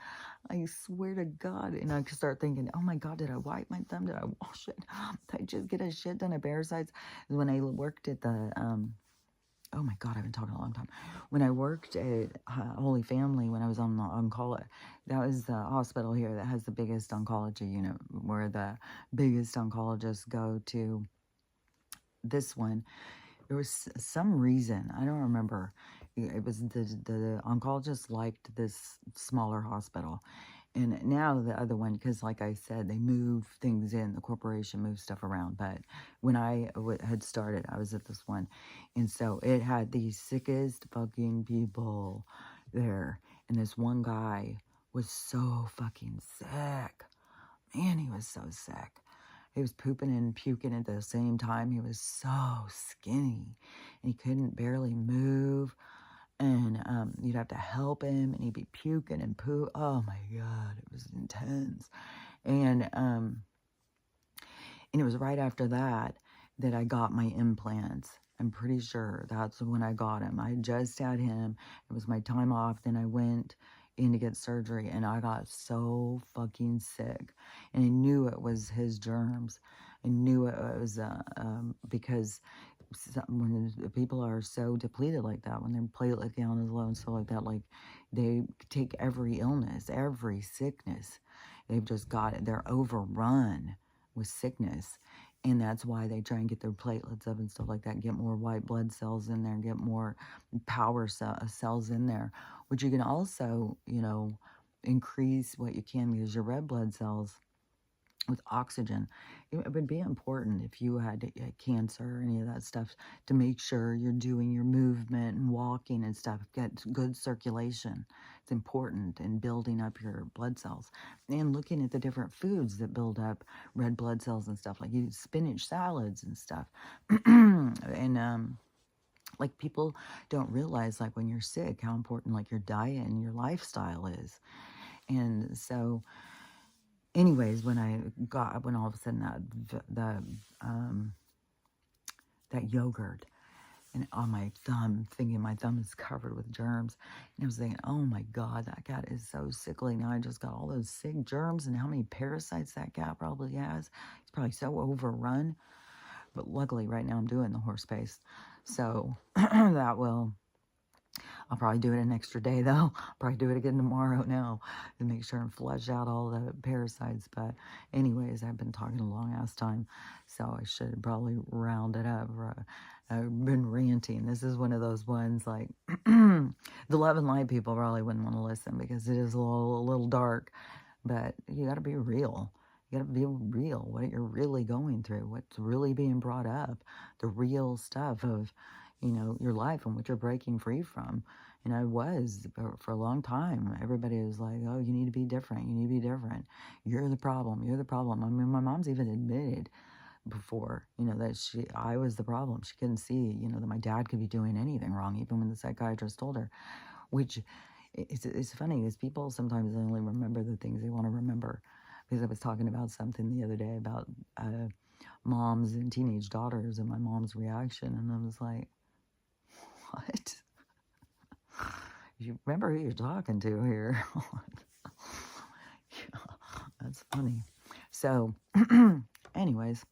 I swear to God. And I could start thinking, oh my god, did I wipe my thumb? Did I wash it? Did I just get a shit ton of parasites? When I worked at the oh my God, I've been talking a long time. When I worked at Holy Family, when I was on the oncology, that was the hospital here that has the biggest oncology unit, where the biggest oncologists go to. This one, there was some reason, I don't remember. It was the oncologist liked this smaller hospital. And now the other one, because like I said, they move things in, the corporation moves stuff around. But when I had started, I was at this one. And so it had the sickest fucking people there. And this one guy was so fucking sick. Man, he was so sick. He was pooping and puking at the same time. He was so skinny. And he couldn't barely move. And you'd have to help him, and he'd be puking and poo. Oh my God, it was intense. And it was right after that that I got my implants. I'm pretty sure that's when I got him. I just had him. It was my time off. Then I went in to get surgery, and I got so fucking sick. And I knew it was his germs. I knew it was because when people are so depleted like that, when their platelet count is low and stuff like that, like they take every illness, every sickness. They've just got it. They're overrun with sickness. And that's why they try and get their platelets up and stuff like that, get more white blood cells in there, get more power cells in there, which you can also, increase what you can, because your red blood cells with oxygen, it would be important if you had cancer or any of that stuff to make sure you're doing your movement and walking and stuff, get good circulation. It's important in building up your blood cells and looking at the different foods that build up red blood cells and stuff, like you spinach salads and stuff. And like people don't realize, like when you're sick, how important like your diet and your lifestyle is. And so anyways, when all of a sudden that yogurt and on my thumb, thinking my thumb is covered with germs, and I was thinking, oh my God, that cat is so sickly. Now I just got all those sick germs, and how many parasites that cat probably has. He's probably so overrun. But luckily, right now I'm doing the horse paste, so I'll probably do it an extra day, though. I'll probably do it again tomorrow now to make sure and flush out all the parasites. But anyways, I've been talking a long-ass time, so I should probably round it up. I've been ranting. This is one of those ones, like, the love and light people probably wouldn't want to listen because it is a little dark. But you got to be real. You got to be real, what you're really going through, what's really being brought up, the real stuff of your life and what you're breaking free from. And I was for a long time. Everybody was like, oh, you need to be different. You need to be different. You're the problem. You're the problem. I mean, my mom's even admitted before, that I was the problem. She couldn't see, that my dad could be doing anything wrong, even when the psychiatrist told her, which it's funny because people sometimes only remember the things they want to remember. Because I was talking about something the other day about moms and teenage daughters and my mom's reaction. And I was like, what? You remember who you're talking to here. Yeah, that's funny. So, anyways,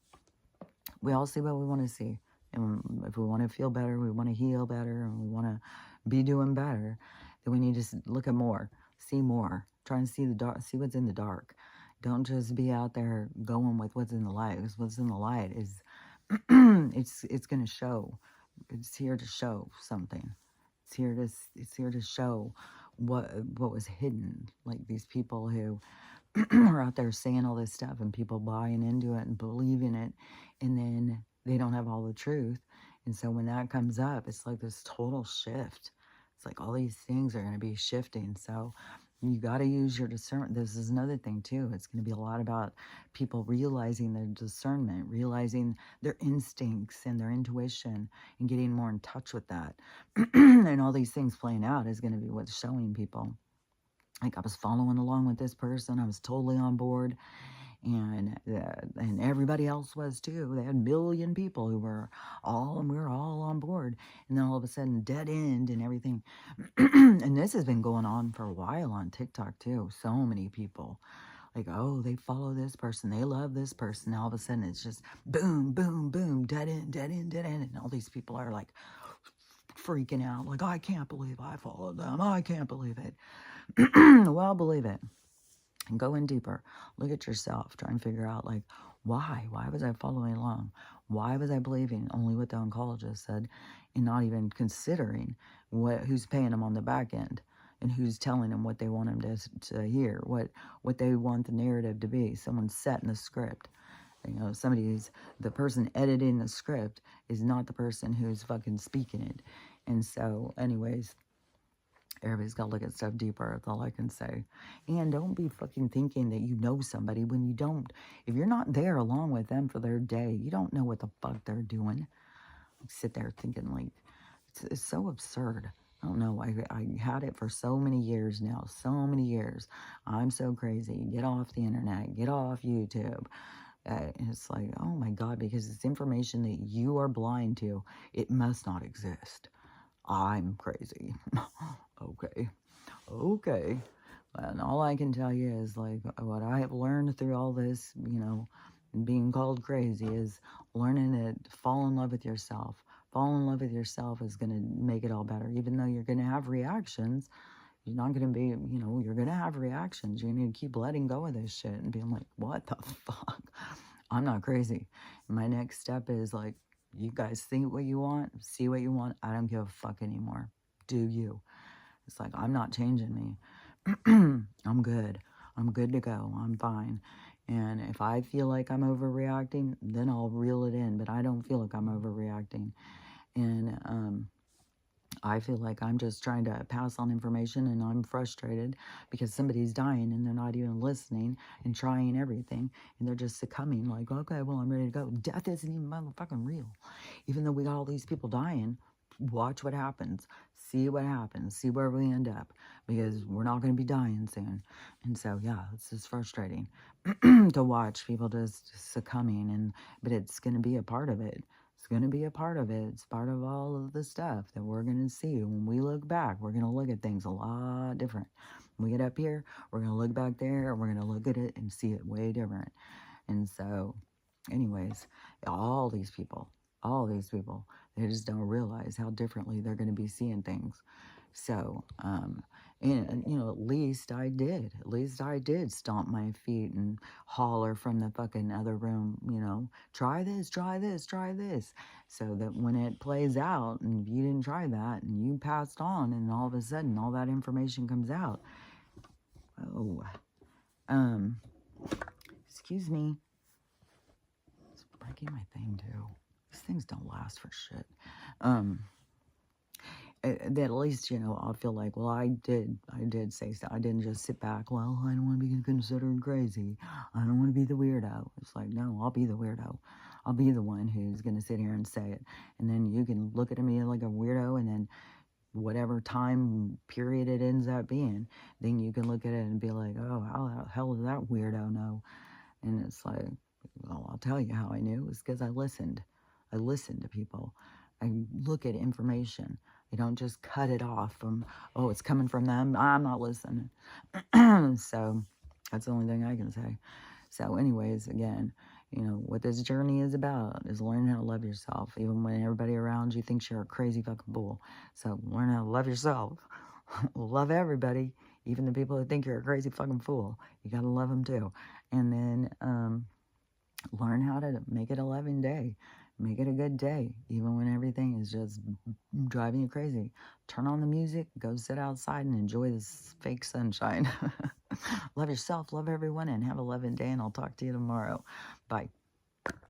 we all see what we want to see. And if we want to feel better, we want to heal better, and we want to be doing better, then we need to look at more, see more, try and see the dark, see what's in the dark. Don't just be out there going with what's in the light, because what's in the light is, it's going to show. It's here to show something. It's here to show what was hidden. Like these people who are out there saying all this stuff and people buying into it and believing it, and then they don't have all the truth. And so when that comes up, it's like this total shift. It's like all these things are going to be shifting. So you got to use your discernment. This is another thing too. It's going to be a lot about people realizing their discernment, realizing their instincts and their intuition, and getting more in touch with that. And all these things playing out is going to be what's showing people. Like I was following along with this person. I was totally on board, and everybody else was too. They had a million people who were all, and we were all on board. And then all of a sudden, dead end and everything. And this has been going on for a while on TikTok too. So many people, like, oh, they follow this person, they love this person. All of a sudden, it's just boom, boom, boom, dead end, dead end, dead end, and all these people are like freaking out, like, I can't believe I followed them. I can't believe it. Well, believe it. And go in deeper. Look at yourself. Try and figure out, like, why? Why was I following along? Why was I believing only what the oncologist said and not even considering who's paying them on the back end and who's telling them what they want them to hear, what they want the narrative to be? Someone's setting the script. You know, the person editing the script is not the person who's fucking speaking it. And so, anyways, everybody's got to look at stuff deeper. That's all I can say. And don't be fucking thinking that you know somebody when you don't. If you're not there along with them for their day, you don't know what the fuck they're doing. Sit there thinking, like, it's so absurd. I don't know. I had it for so many years now. So many years. I'm so crazy. Get off the internet. Get off YouTube. It's like, oh my God, because it's information that you are blind to. It must not exist. I'm crazy. Okay. Okay. And all I can tell you is, like, what I have learned through all this, being called crazy, is learning to fall in love with yourself. Fall in love with yourself is going to make it all better. Even though you're going to have reactions, you're not going to be, you're going to have reactions. You need to keep letting go of this shit and being like, what the fuck? I'm not crazy. My next step is, like, you guys think what you want, see what you want. I don't give a fuck anymore. Do you? It's like, I'm not changing me. I'm good. I'm good to go. I'm fine. And if I feel like I'm overreacting, then I'll reel it in. But I don't feel like I'm overreacting. And I feel like I'm just trying to pass on information, and I'm frustrated because somebody's dying and they're not even listening and trying everything, and they're just succumbing like, okay, well, I'm ready to go. Death isn't even motherfucking real. Even though we got all these people dying, watch what happens. See what happens. See where we end up, because we're not going to be dying soon. And so, yeah, it's just frustrating to watch people just succumbing, but it's going to be a part of it. It's going to be a part of it. It's part of all of the stuff that we're going to see. When we look back, we're going to look at things a lot different. When we get up here, we're going to look back there, and we're going to look at it and see it way different. And so, anyways, all these people, they just don't realize how differently they're going to be seeing things. So, and at least I did. At least I did stomp my feet and holler from the fucking other room, try this, try this, try this. So that when it plays out and you didn't try that and you passed on, and all of a sudden all that information comes out. Oh, excuse me. It's breaking my thing too. These things don't last for shit. That at least, I'll feel like, well, I did say so. I didn't just sit back, well, I don't want to be considered crazy. I don't want to be the weirdo. It's like, no, I'll be the weirdo. I'll be the one who's going to sit here and say it. And then you can look at me like a weirdo, and then whatever time period it ends up being, then you can look at it and be like, oh, how the hell does that weirdo know? And it's like, well, I'll tell you how I knew. It's because I listened. I listened to people. I look at information. You don't just cut it off from, oh, it's coming from them. I'm not listening. So that's the only thing I can say. So anyways, again, what this journey is about is learning how to love yourself, even when everybody around you thinks you're a crazy fucking fool. So learn how to love yourself. Love everybody, even the people who think you're a crazy fucking fool. You gotta love them too. And then learn how to make it a loving day. Make it a good day, even when everything is just driving you crazy. Turn on the music, go sit outside and enjoy this fake sunshine. Love yourself, love everyone, and have a loving day, and I'll talk to you tomorrow. Bye.